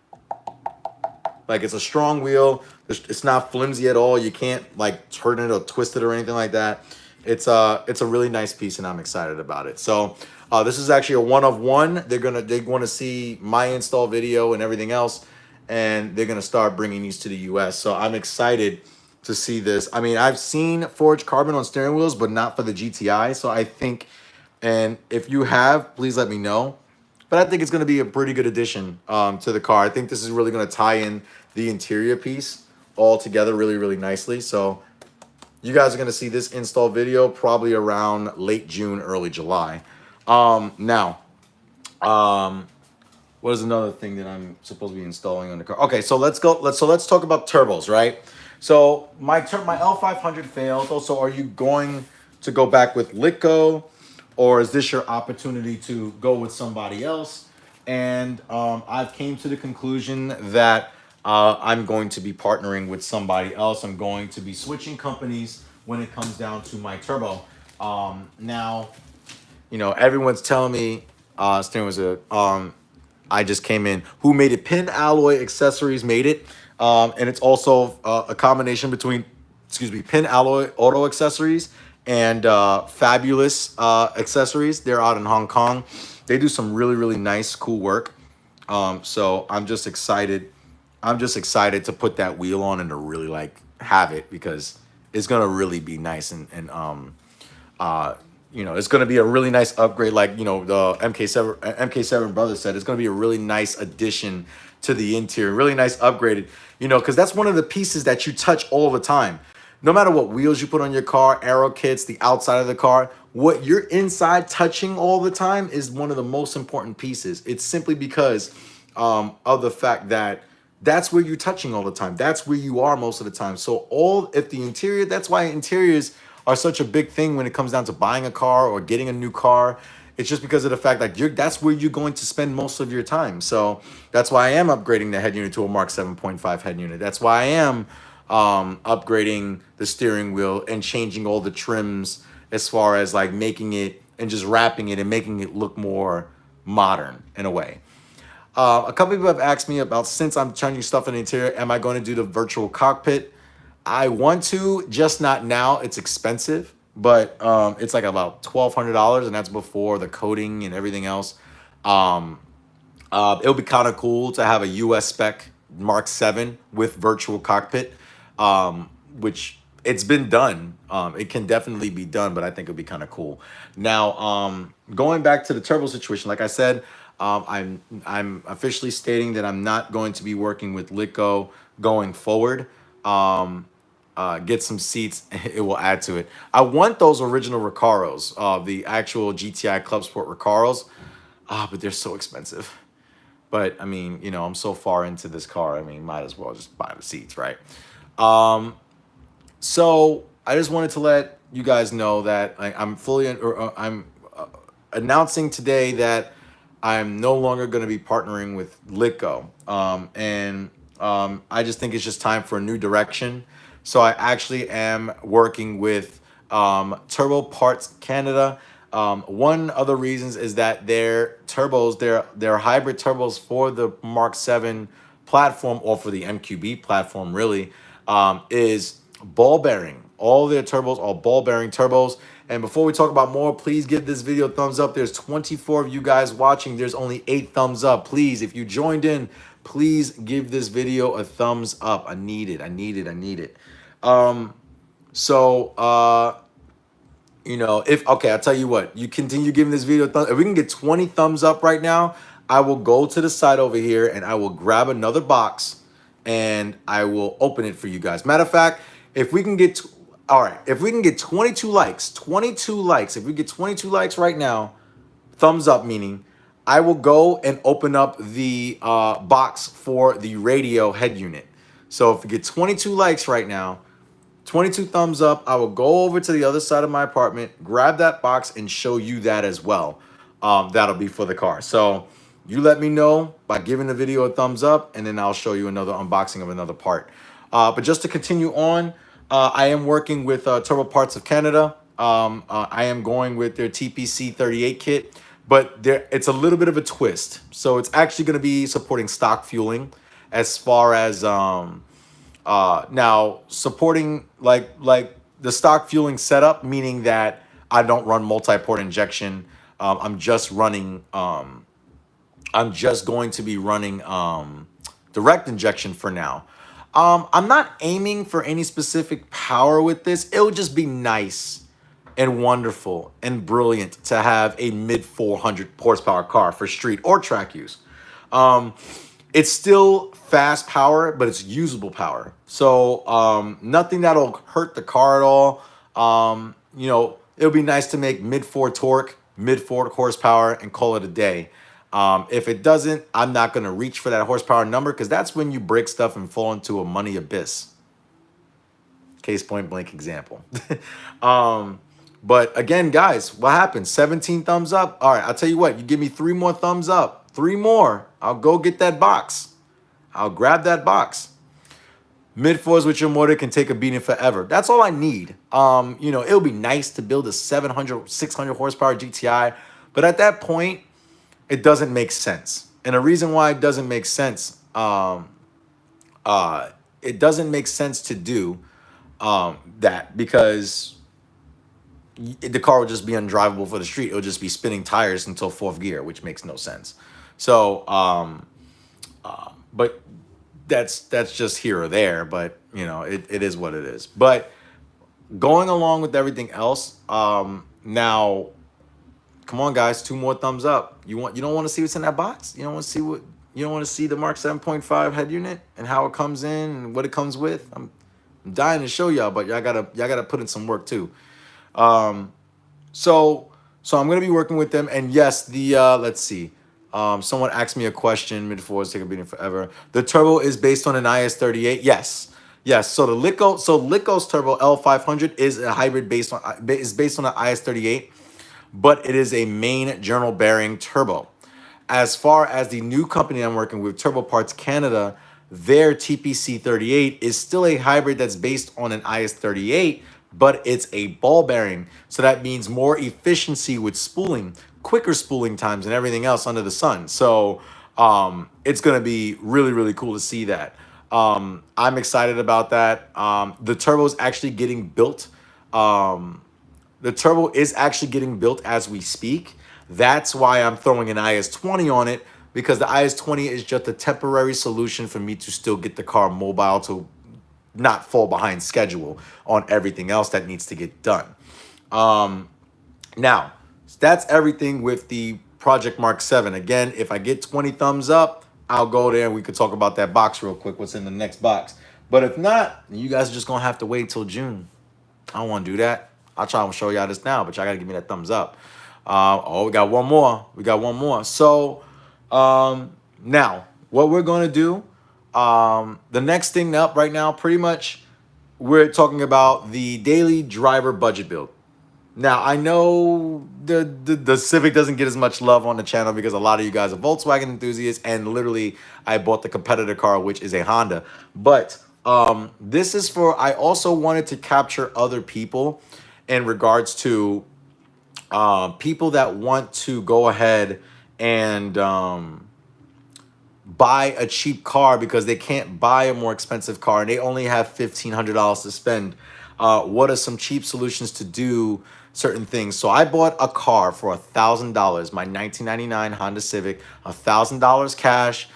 like, it's a strong wheel. It's not flimsy at all. You can't like turn it or twist it or anything like that. It's a really nice piece and I'm excited about it. So this is actually a one of one. They want to see my install video and everything else, and they're going to start bringing these to the US. So I'm excited to see this. I mean, I've seen forged carbon on steering wheels, but not for the GTI. So I think, and if you have, please let me know. But I think it's going to be a pretty good addition to the car. I think this is really going to tie in the interior piece all together really, really nicely. So you guys are going to see this install video probably around late June, early July. Now, what is another thing that I'm supposed to be installing on the car? Okay, so let's talk about turbos, right? So my L500 failed. Also, are you going to go back with Litco, or is this your opportunity to go with somebody else? And I've came to the conclusion that I'm going to be partnering with somebody else. I'm going to be switching companies when it comes down to my turbo. Now, you know, everyone's telling me, steering was I just came in. Who made it? Pin Alloy Accessories made it. And it's also a combination between, Pin Alloy Auto Accessories and Fabulous Accessories. They're out in Hong Kong. They do some really, really nice, cool work. So I'm just excited. I'm just excited to put that wheel on and to really like have it, because it's gonna really be nice, uh it's gonna be a really nice upgrade. Like, the MK7 brother said, it's gonna be a really nice addition to the interior, really nice upgraded, because that's one of the pieces that you touch all the time. No matter what wheels you put on your car, aero kits, the outside of the car, what you're inside touching all the time is one of the most important pieces. It's simply because of the fact that that's where you're touching all the time. That's where you are most of the time. So if the interior, that's why interiors are such a big thing when it comes down to buying a car or getting a new car. It's just because of the fact that that's where you're going to spend most of your time. So that's why I am upgrading the head unit to a Mark 7.5 head unit. That's why I am upgrading the steering wheel and changing all the trims, as far as like making it and just wrapping it and making it look more modern in a way. A couple people have asked me about, since I'm changing stuff in the interior, am I going to do the virtual cockpit? I want to, just not now. It's expensive, but it's like about $1,200, and that's before the coating and everything else. Um, It'll be kind of cool to have a US spec Mark 7 with virtual cockpit, which it's been done. It can definitely be done, but I think it'll be kind of cool. Now, going back to the turbo situation, like I said, I'm officially stating that I'm not going to be working with Litco going forward. Get some seats, it will add to it. I want those original Recaros, the actual GTI Club Sport Recaros, but they're so expensive. But I mean, I'm so far into this car. I mean, might as well just buy the seats, right? So I just wanted to let you guys know that I'm announcing today that I'm no longer going to be partnering with Litco. I just think it's just time for a new direction. So I actually am working with Turbo Parts Canada. One of the reasons is that their turbos, their hybrid turbos for the Mark 7 platform, or for the MQB platform really, is ball bearing. All their turbos are ball bearing turbos. And before we talk about more, please give this video a thumbs up. There's 24 of you guys watching. There's only 8 thumbs up. Please, if you joined in, please give this video a thumbs up. I need it. I need it. I need it. Okay, I'll tell you what, you continue giving this video a thumbs. If we can get 20 thumbs up right now, I will go to the side over here and I will grab another box and I will open it for you guys. Matter of fact, if we can get, all right, if we can get 22 likes, if we get 22 likes right now, thumbs up meaning, I will go and open up the box for the radio head unit. So if we get 22 likes right now, 22 thumbs up, I will go over to the other side of my apartment, grab that box, and show you that as well. That'll be for the car. So you let me know by giving the video a thumbs up, and then I'll show you another unboxing of another part. But just to continue on, I am working with Turbo Parts of Canada. I am going with their TPC 38 kit, but it's a little bit of a twist. So it's actually going to be supporting stock fueling, as far as now supporting like the stock fueling setup, meaning that I don't run multi-port injection. I'm just running. I'm just going to be running direct injection for now. I'm not aiming for any specific power with this. It would just be nice and wonderful and brilliant to have a mid 400 horsepower car for street or track use. It's still fast power, but it's usable power. So nothing that'll hurt the car at all. It'll be nice to make mid 4 torque, mid 4 horsepower, and call it a day. If it doesn't, I'm not going to reach for that horsepower number, because that's when you break stuff and fall into a money abyss. Case point blank example. But again, guys, what happened? 17 thumbs up. All right, I'll tell you what, you give me 3 more thumbs up, 3 more, I'll go get that box. I'll grab that box. Mid 4s with your motor can take a beating forever. That's all I need. It'll be nice to build a 700, 600 horsepower GTI, but at that point, it doesn't make sense. And the reason why it doesn't make sense, it doesn't make sense to do that, because the car would just be undrivable for the street. It would just be spinning tires until fourth gear, which makes no sense. So, but that's just here or there. But it is what it is. But going along with everything else, now, come on, guys, 2 more thumbs up. You don't want to see what's in that box? You don't want to see the Mark 7.5 head unit and how it comes in and what it comes with? I'm dying to show y'all, but y'all gotta put in some work too. So I'm gonna be working with them, and yes, the let's see. Someone asked me a question before. It's taking a beating forever. The turbo is based on an IS38. Yes. So Litco's turbo L500 is a hybrid based on an IS38, but it is a main journal bearing turbo. As far as the new company I'm working with, Turbo Parts Canada, their TPC38 is still a hybrid that's based on an IS38, but it's a ball bearing. So that means more efficiency with spooling, quicker spooling times, and everything else under the sun. So it's going to be really, really cool to see that. I'm excited about that. The turbo is actually getting built. The turbo is actually getting built as we speak. That's why I'm throwing an IS-20 on it, because the IS-20 is just a temporary solution for me to still get the car mobile, to not fall behind schedule on everything else that needs to get done. Now, that's everything with the Project Mark 7. Again, if I get 20 thumbs up, I'll go there and we could talk about that box real quick, what's in the next box. But if not, you guys are just going to have to wait till June. I don't want to do that. I'll try and show y'all this now, but y'all got to give me that thumbs up. We got one more. So now what we're going to do, the next thing up right now, pretty much we're talking about the daily driver budget build. Now, I know the Civic doesn't get as much love on the channel because a lot of you guys are Volkswagen enthusiasts, and literally I bought the competitor car, which is a Honda. But this is for, I also wanted to capture other people in regards to people that want to go ahead and buy a cheap car because they can't buy a more expensive car and they only have $1,500 to spend. What are some cheap solutions to do certain things? So I bought a car for $1,000, my 1999 Honda Civic, $1,000 cash.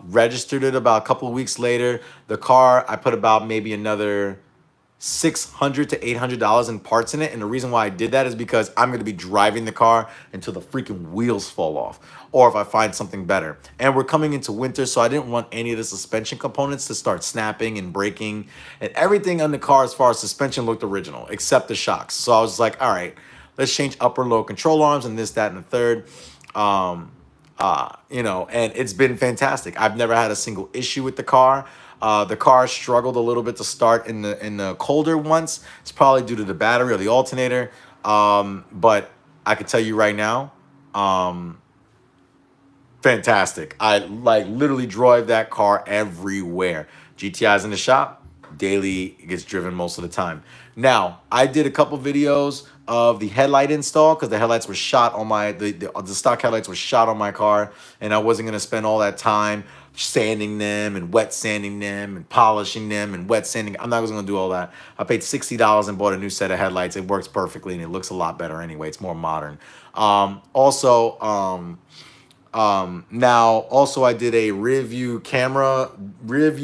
Registered it about a couple of weeks later. The car, I put about maybe another $600 to $800 in parts in it. And the reason why I did that is because I'm going to be driving the car until the freaking wheels fall off, or if I find something better. And we're coming into winter, so I didn't want any of the suspension components to start snapping and breaking, and everything on the car as far as suspension looked original except the shocks. So I was like, all right, let's change upper low control arms and this, that, and the third. And it's been fantastic. I've never had a single issue with the car. The car struggled a little bit to start in the colder months. It's probably due to the battery or the alternator. But I could tell you right now, fantastic. I literally drive that car everywhere. GTI's in the shop. Daily, it gets driven most of the time. Now, I did a couple videos of the headlight install because the headlights were shot on the stock headlights were shot on my car, and I wasn't going to spend all that time sanding them and wet sanding them and polishing them and wet sanding. I'm not going to do all that. I paid $60 and bought a new set of headlights. It works perfectly and it looks a lot better anyway. It's more modern. Now also I did a rear view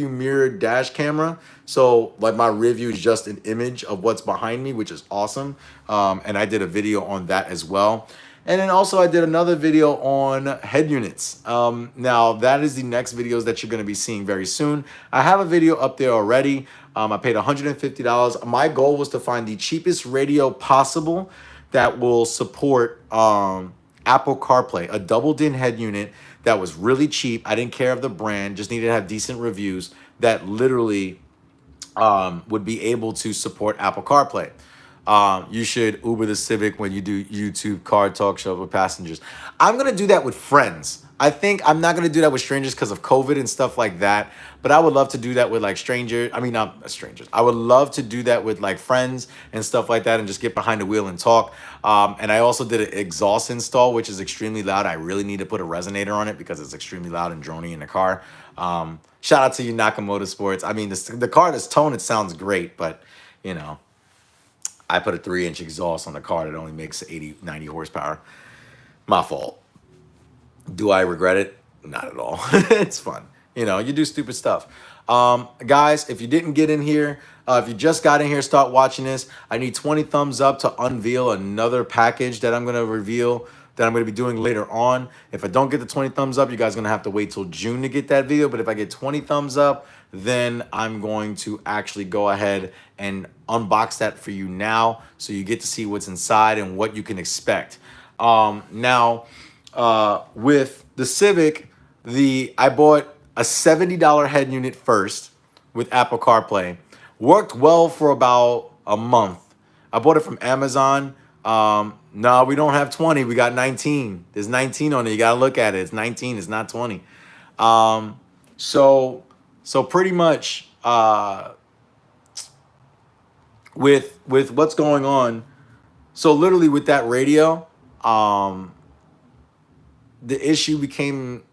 mirror dash camera. So like my rear view is just an image of what's behind me, which is awesome. And I did a video on that as well. And then also I did another video on head units. Now that is the next videos that you're going to be seeing very soon. I have a video up there already. I paid $150. My goal was to find the cheapest radio possible that will support Apple CarPlay, a double DIN head unit that was really cheap. I didn't care of the brand, just needed to have decent reviews that literally would be able to support Apple CarPlay. You should Uber the Civic when you do YouTube car talk show with passengers. I'm going to do that with friends. I think I'm not going to do that with strangers because of COVID and stuff like that. But I would love to do that with like strangers. I mean, not strangers. I would love to do that with like friends and stuff like that and just get behind the wheel and talk. And I also did an exhaust install, which is extremely loud. I really need to put a resonator on it because it's extremely loud and drony in the car. Shout out to you, Nakamoto Sports. I mean, the car, this tone, it sounds great, but you know, I put a 3-inch exhaust on the car that only makes 80, 90 horsepower. My fault. Do I regret it? Not at all. It's fun. You know, you do stupid stuff. Guys, if you didn't get in here, if you just got in here, start watching this. I need 20 thumbs up to unveil another package that I'm going to reveal that I'm going to be doing later on. If I don't get the 20 thumbs up, you guys are going to have to wait till June to get that video. But if I get 20 thumbs up, then I'm going to actually go ahead and unbox that for you now, so you get to see what's inside and what you can expect. Now, with the Civic, I bought a $70 head unit first with Apple CarPlay. Worked well for about a month. I bought it from Amazon. No, we don't have 20. We got 19. There's 19 on it. You got to look at it. It's 19. It's not 20. So pretty much with what's going on. So literally with that radio, the issue became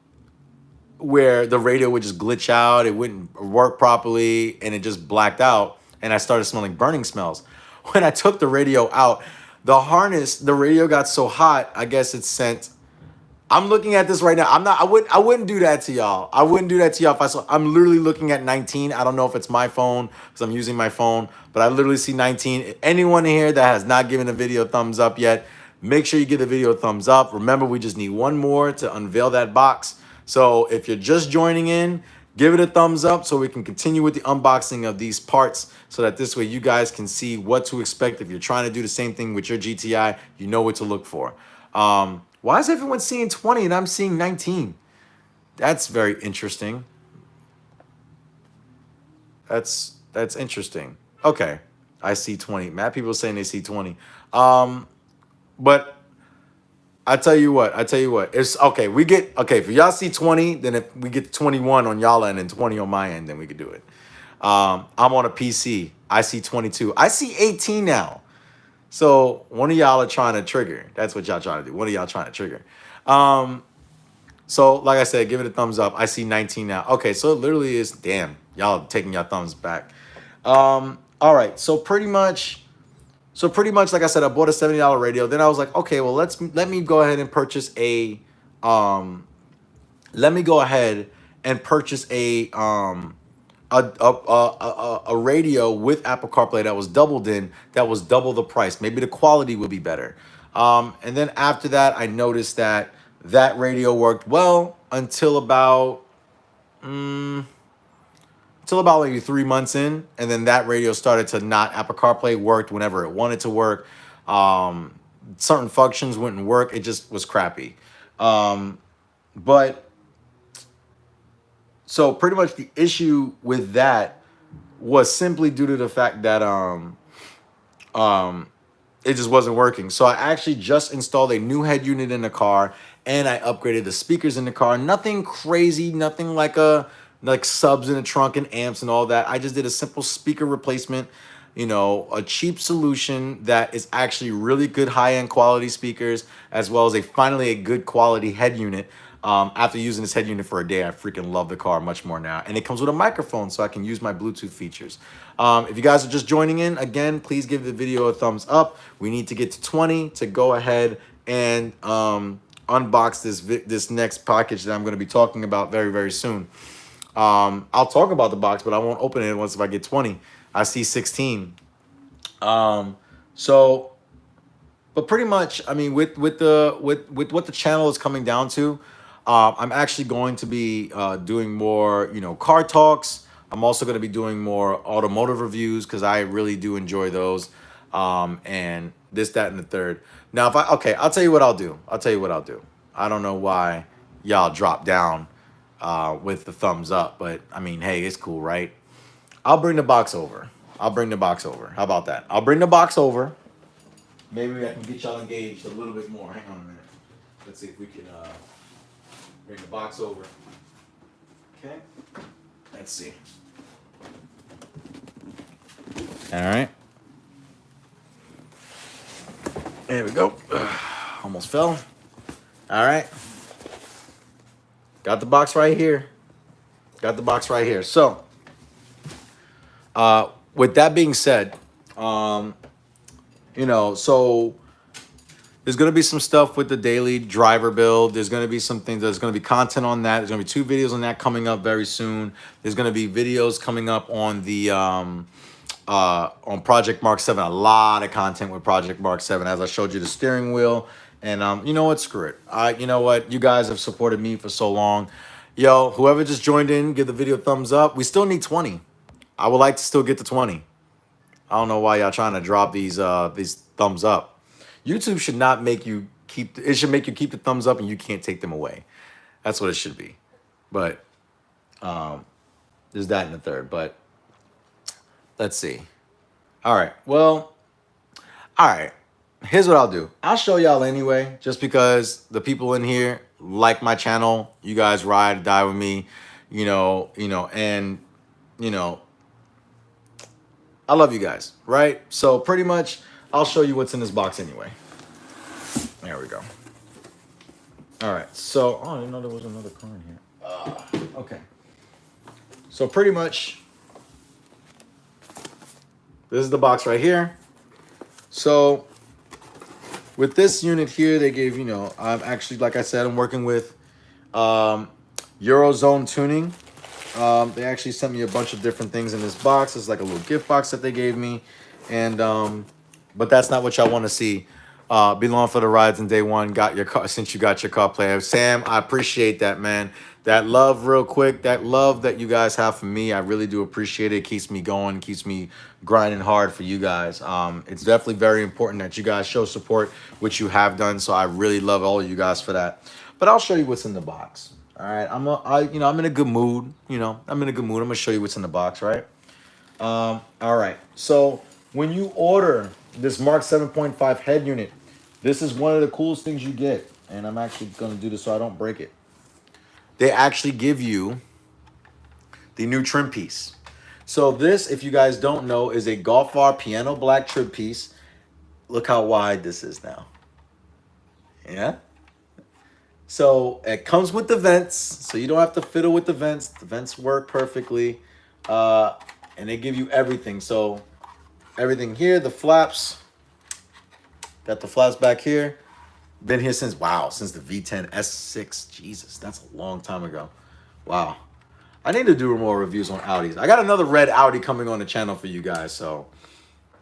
where the radio would just glitch out, it wouldn't work properly, and it just blacked out, and I started smelling burning smells. When I took the radio out, the radio got so hot, I guess it sent. I'm looking at this right now. I wouldn't do that to y'all. I wouldn't do that to y'all if I saw. I'm literally looking at 19. I don't know if it's my phone because I'm using my phone, but I literally see 19. Anyone here that has not given the video a thumbs up yet, make sure you give the video a thumbs up. Remember, we just need one more to unveil that box. So if you're just joining in, give it a thumbs up so we can continue with the unboxing of these parts, so that this way you guys can see what to expect. If you're trying to do the same thing with your GTI, you know what to look for. Why is everyone seeing 20 and I'm seeing 19? That's very interesting. That's interesting. Okay, I see 20. Mad people saying they see 20. But I tell you what, it's okay. If y'all see 20, then if we get 21 on y'all end and 20 on my end, then we could do it. I'm on a PC. I see 22. I see 18 now. So one of y'all are trying to trigger. That's what y'all trying to do. One of y'all trying to trigger. So like I said, give it a thumbs up. I see 19 now. Okay, so it literally is, damn, y'all taking your thumbs back. All right, so pretty much, like I said, I bought a $70 radio. Then I was like, okay, well, let me go ahead and purchase a radio with Apple CarPlay that was double the price. Maybe the quality would be better. And then after that, I noticed that radio worked well until about maybe 3 months in, and then that radio started to not. Apple CarPlay worked whenever it wanted to work. Certain functions wouldn't work. It just was crappy. But so pretty much the issue with that was simply due to the fact that it just wasn't working. So I actually just installed a new head unit in the car, and I upgraded the speakers in the car. Nothing crazy, nothing like subs in the trunk and amps and all that. I just did a simple speaker replacement, a cheap solution that is actually really good high-end quality speakers, as well as finally a good quality head unit. After using this head unit for a day, I freaking love the car much more now. And it comes with a microphone, so I can use my Bluetooth features. If you guys are just joining in, again, please give the video a thumbs up. We need to get to 20 to go ahead and unbox this next package that I'm going to be talking about very, very soon. I'll talk about the box, but I won't open it once if I get 20. I see 16. But pretty much, I mean, with what the channel is coming down to, I'm actually going to be doing more, car talks. I'm also going to be doing more automotive reviews because I really do enjoy those. And this, that, and the third. Now, I'll tell you what I'll do. I don't know why y'all drop down with the thumbs up, but I mean, hey, it's cool, right? I'll bring the box over. How about that? I'll bring the box over. Maybe I can get y'all engaged a little bit more. Hang on a minute. Let's see if we can bring the box over. Okay. Let's see. All right. There we go. Almost fell. All right. Got the box right here. So, with that being said, So there's going to be some stuff with the daily driver build. There's going to be some things. There's going to be content on that. There's going to be 2 videos on that coming up very soon. There's going to be videos coming up on the on Project Mark 7. A lot of content with Project Mark 7. As I showed you the steering wheel. And you know what? Screw it. You know what? You guys have supported me for so long. Yo, whoever just joined in, give the video a thumbs up. We still need 20. I would like to still get to 20. I don't know why y'all trying to drop these thumbs up. YouTube should not make you keep, it should make you keep the thumbs up and you can't take them away. That's what it should be. But there's that in the third. But let's see. All right. Well, all right. Here's what I'll do. I'll show y'all anyway, just because the people in here like my channel. You guys ride or die with me, and I love you guys, right? So pretty much I'll show you what's in this box anyway. There we go. All right. So, I didn't know there was another car in here. Okay. So pretty much this is the box right here. So with this unit here, they gave, I'm actually, like I said, I'm working with Eurozone Tuning. They actually sent me a bunch of different things in this box. It's like a little gift box that they gave me. And but that's not what y'all want to see. Be long for the rides in day one. Got your car since you got your car player. Sam, I appreciate that, man. That love, real quick, that love that you guys have for me, I really do appreciate it. It keeps me going, keeps me grinding hard for you guys. It's definitely very important that you guys show support, which you have done. So I really love all of you guys for that. But I'll show you what's in the box. All right, I'm in a good mood. I'm in a good mood. I'm gonna show you what's in the box, right? All right. So when you order this Mark 7.5 head unit, this is one of the coolest things you get. And I'm actually gonna do this so I don't break it. They actually give you the new trim piece. So this, if you guys don't know, is a Golf R piano black trim piece. Look how wide this is now. Yeah. So it comes with the vents, so you don't have to fiddle with the vents. The vents work perfectly, and they give you everything. So everything here, the flaps, got the flaps back here. Been here since, since the V10 S6. Jesus, that's a long time ago. Wow. I need to do more reviews on Audis. I got another red Audi coming on the channel for you guys, so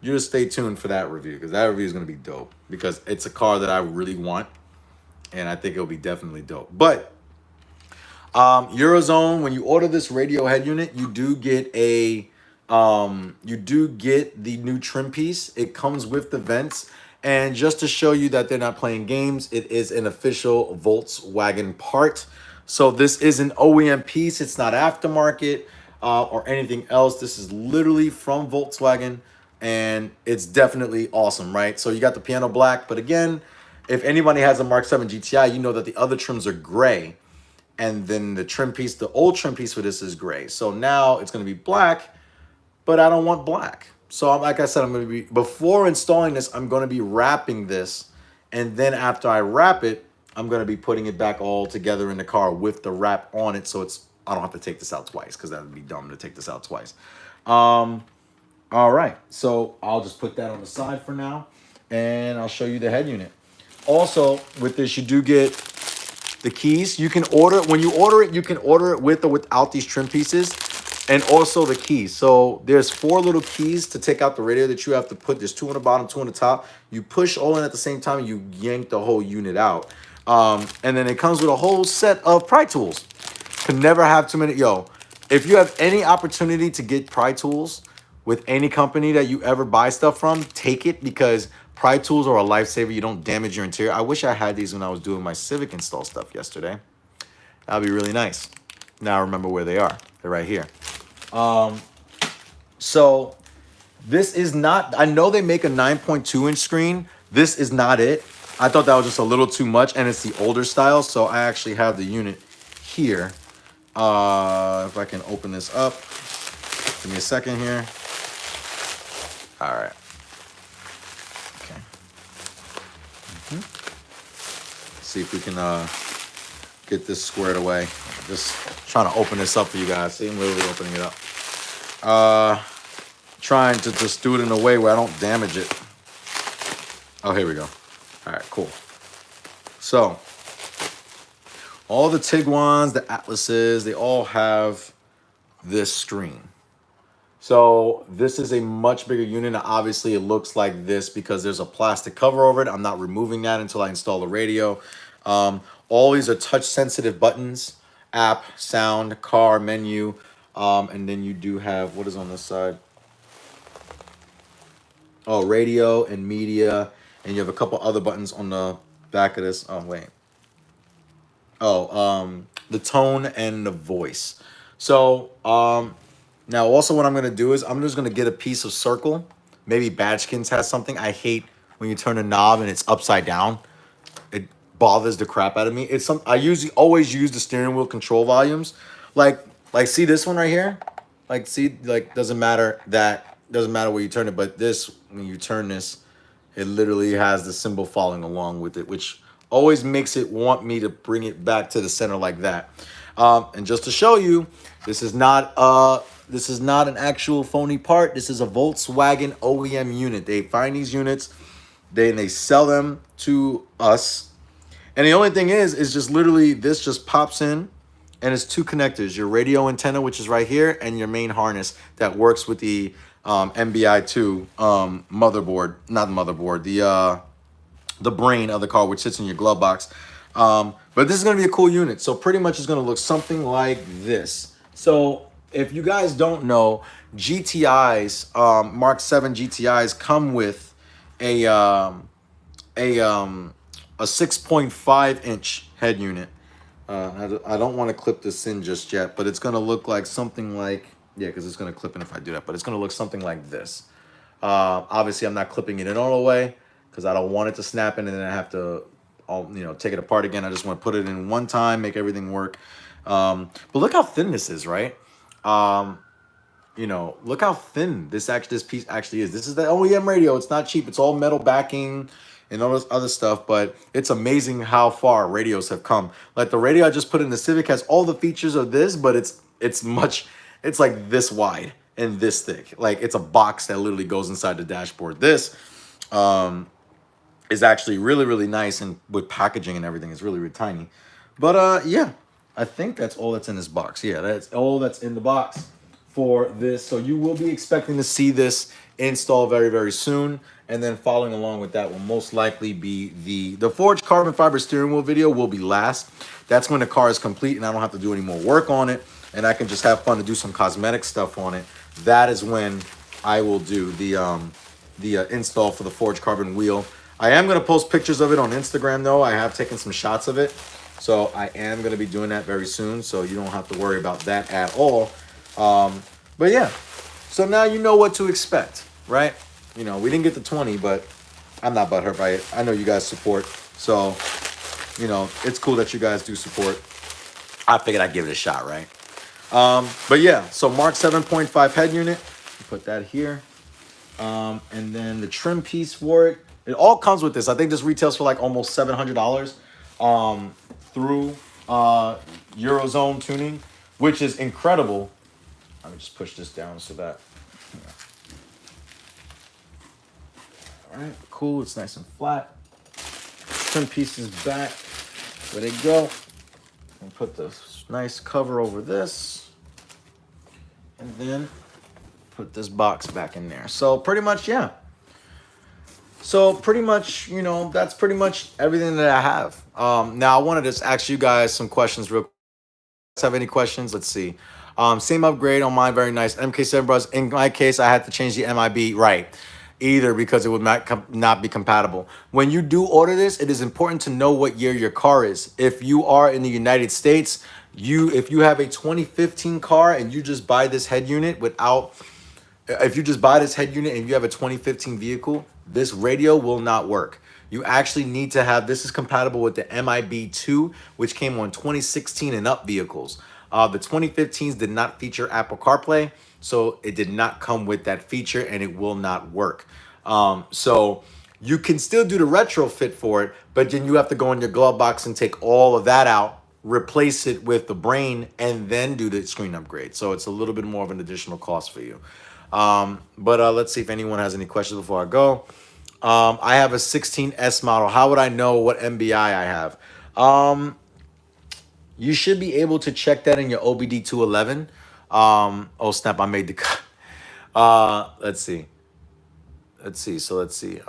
you just stay tuned for that review, because that review is going to be dope, because it's a car that I really want. And I think it'll be definitely dope. But Eurozone, when you order this radio head unit, you do get the new trim piece. It comes with the vents. And just to show you that they're not playing games, it is an official Volkswagen part. So this is an OEM piece. It's not aftermarket or anything else. This is literally from Volkswagen, and it's definitely awesome, right? So you got the piano black, but again, if anybody has a Mark 7 GTI, you know that the other trims are gray. And then the trim piece, the old trim piece for this is gray. So now it's going to be black, but I don't want black. So like I said, before installing this, I'm going to be wrapping this. And then after I wrap it, I'm going to be putting it back all together in the car with the wrap on it. So I don't have to take this out twice, because that would be dumb to take this out twice. All right. So I'll just put that on the side for now, and I'll show you the head unit. Also, with this, you do get the keys. You can order, when you order it, you can order it with or without these trim pieces, and also the keys. So there's 4 little keys to take out the radio that you have to put. There's 2 on the bottom, 2 on the top. You push all in at the same time, and you yank the whole unit out. And then it comes with a whole set of pry tools. Can never have too many. Yo, if you have any opportunity to get pry tools with any company that you ever buy stuff from, take it, because pry tools are a lifesaver. You don't damage your interior. I wish I had these when I was doing my Civic install stuff yesterday. That'd be really nice. Now I remember where they are. They're right here. So this is not, I know they make a 9.2 inch screen. This is not it. I thought that was just a little too much, and it's the older style. So I actually have the unit here. If I can open this up, give me a second here. All right. See if we can get this squared away. Just trying to open this up for you guys. See, I'm literally opening it up. Trying to just do it in a way where I don't damage it. Oh, here we go. All right, cool. So all the Tiguan's, the Atlases, they all have this screen. So this is a much bigger unit. Now, obviously, it looks like this because there's a plastic cover over it. I'm not removing that until I install the radio. All these are touch-sensitive buttons: app, sound, car, menu, and then you do have, what is on this side? Oh, radio and media, and you have a couple other buttons on the back of this. Oh, wait. Oh, the tone and the voice. So, now also what I'm gonna do is I'm just gonna get a piece of circle. Maybe Badgekins has something. I hate when you turn a knob and it's upside down. It bothers the crap out of me. It's some I usually always use the steering wheel control volumes. Like see this one right here? Like see, like doesn't matter where you turn it, but this, when you turn this, it literally has the symbol following along with it, which always makes it want me to bring it back to the center like that. And just to show you, this is not an actual phony part. This is a Volkswagen OEM unit. They find these units, they sell them to us. And the only thing is just literally this just pops in, and it's two connectors: your radio antenna, which is right here, and your main harness that works with the MBI2 motherboard, not motherboard, the brain of the car, which sits in your glove box. But this is going to be a cool unit. So pretty much it's going to look something like this. So if you guys don't know, GTIs, Mark 7 GTIs come with a 6.5 inch head unit. I don't want to clip this in just yet, but it's going to look like something like, yeah, because it's going to clip in if I do that, but it's going to look something like this. Obviously, I'm not clipping it in all the way because I don't want it to snap in and then I have to, take it apart again. I just want to put it in one time, make everything work. But look how thin this is, right? Look how thin this piece actually is. This is the OEM radio. It's not cheap. It's all metal backing and all this other stuff, but it's amazing how far radios have come. Like the radio I just put in the Civic has all the features of this, but it's like this wide and this thick. Like it's a box that literally goes inside the dashboard. This is actually really, really nice, and with packaging and everything, it's really, really tiny. But yeah, I think that's all that's in this box. Yeah, that's all that's in the box for this. So you will be expecting to see this install very, very soon. And then following along with that will most likely be the forged carbon fiber steering wheel video will be last. That's when the car is complete and I don't have to do any more work on it, and I can just have fun to do some cosmetic stuff on it. That is when I will do the install for the forged carbon wheel. I am going to post pictures of it on Instagram though. I have taken some shots of it. So I am going to be doing that very soon, so you don't have to worry about that at all. But yeah, so now you know what to expect, right? We didn't get to 20, but I'm not butthurt by it. I know you guys support, so, it's cool that you guys do support. I figured I'd give it a shot, right? But yeah, so Mark 7.5 head unit, put that here. And then the trim piece for it, it all comes with this. I think this retails for like almost $700 through Eurozone tuning, which is incredible. Let me just push this down so that, all right, cool. It's nice and flat. Trim pieces back. Where they go. And put this nice cover over this. And then put this box back in there. So pretty much, yeah. So pretty much, that's pretty much everything that I have. Now I wanted to ask you guys some questions real quick. Have any questions? Let's see. Same upgrade on mine, very nice. MK7 bros. In my case, I had to change the MIB, right? Either because it would not be compatible. When you do order this, it is important to know what year your car is. If you are in the United States, if you have a 2015 car and you just buy this head unit if you just buy this head unit and you have a 2015 vehicle, this radio will not work. You actually need to have, this is compatible with the MIB2, which came on 2016 and up vehicles. The 2015s did not feature Apple CarPlay, so it did not come with that feature and it will not work. So you can still do the retrofit for it, but then you have to go in your glove box and take all of that out, replace it with the brain, and then do the screen upgrade. So it's a little bit more of an additional cost for you. But let's see if anyone has any questions before I go. I have a 16S model. How would I know what MBI I have? Um, you should be able to check that in your OBD 211. Oh snap! I made the cut. Let's see. Let's see. So let's see.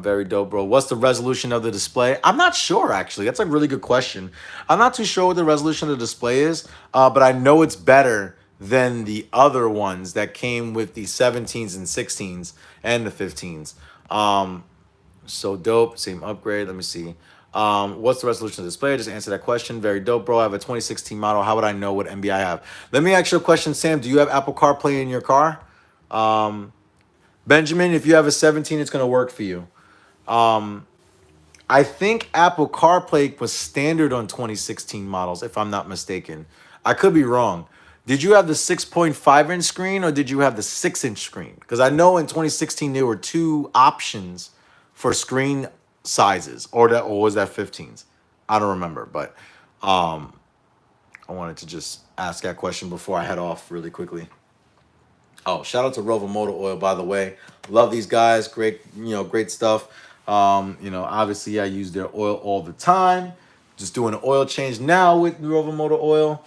Very dope, bro. What's the resolution of the display? I'm not sure actually. That's a really good question. I'm not too sure what the resolution of the display is, but I know it's better than the other ones that came with the 17s and 16s and the 15s. So dope. Same upgrade. Let me see. What's the resolution of the display? Just answer that question. Very dope, bro. I have a 2016 model. How would I know what MBI I have? Let me ask you a question, Sam. Do you have Apple CarPlay in your car? Benjamin, if you have a 17, it's going to work for you. I think Apple CarPlay was standard on 2016 models, if I'm not mistaken. I could be wrong. Did you have the 6.5-inch screen or did you have the 6-inch screen? Because I know in 2016 there were two options for screen sizes, or was that 15s? I don't remember, but I wanted to just ask that question before I head off really quickly. Oh, shout out to Rover Motor Oil, by the way. Love these guys. Great, great stuff. Obviously I use their oil all the time. Just doing an oil change now with Rover Motor Oil.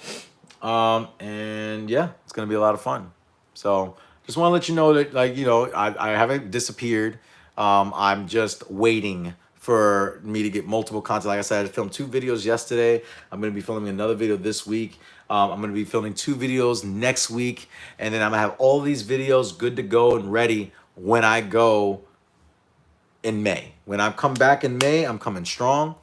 And yeah, it's gonna be a lot of fun. So just want to let you know that, I haven't disappeared. I'm just waiting for me to get multiple content. Like I said, I filmed 2 videos yesterday. I'm gonna be filming another video this week. I'm gonna be filming 2 videos next week, and then I'm gonna have all these videos good to go and ready when I go in May. When I come back in May, I'm coming strong.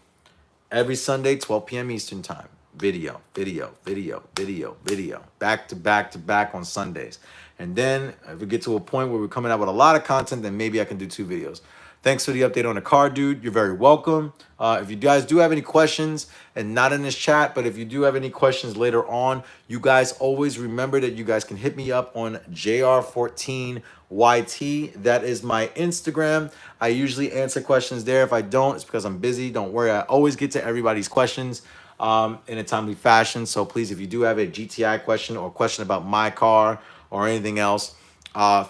Every Sunday, 12 p.m. Eastern time. Video, video, video, video, video. Back to back to back on Sundays. And then if we get to a point where we're coming out with a lot of content, then maybe I can do 2 videos. Thanks for the update on the car, dude. You're very welcome. If you guys do have any questions, and not in this chat, but if you do have any questions later on, you guys always remember that you guys can hit me up on JR14YT. That is my Instagram. I usually answer questions there. If I don't, it's because I'm busy. Don't worry. I always get to everybody's questions in a timely fashion. So please, if you do have a GTI question or question about my car or anything else,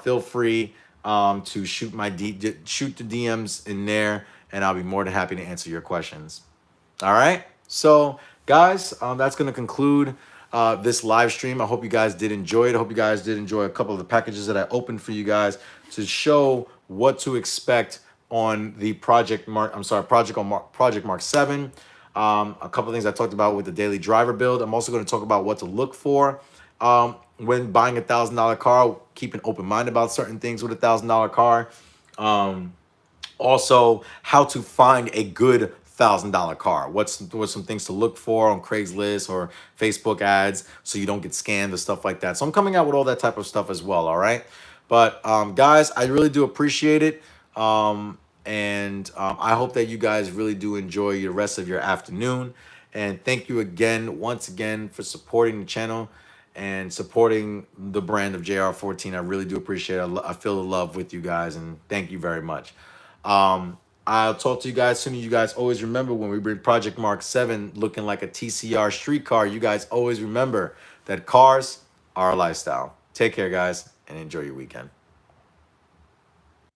feel free to shoot the DMs in there, and I'll be more than happy to answer your questions. All right. So guys, that's going to conclude this live stream. I hope you guys did enjoy it. I hope you guys did enjoy a couple of the packages that I opened for you guys to show what to expect on the Project Mark 7. A couple of things I talked about with the daily driver build. I'm also going to talk about what to look for when buying $1,000 car. Keep an open mind about certain things with $1,000 car. Also, how to find a good $1,000 car. What's some things to look for on Craigslist or Facebook ads so you don't get scammed or stuff like that. So I'm coming out with all that type of stuff as well. All right. But guys, I really do appreciate it. I hope that you guys really do enjoy the rest of your afternoon. And thank you once again, for supporting the channel and supporting the brand of JR14. I really do appreciate it. I feel the love with you guys, and thank you very much. I'll talk to you guys soon. You guys always remember, when we bring Project Mark 7 looking like a TCR street car, you guys always remember that cars are a lifestyle. Take care, guys, and enjoy your weekend.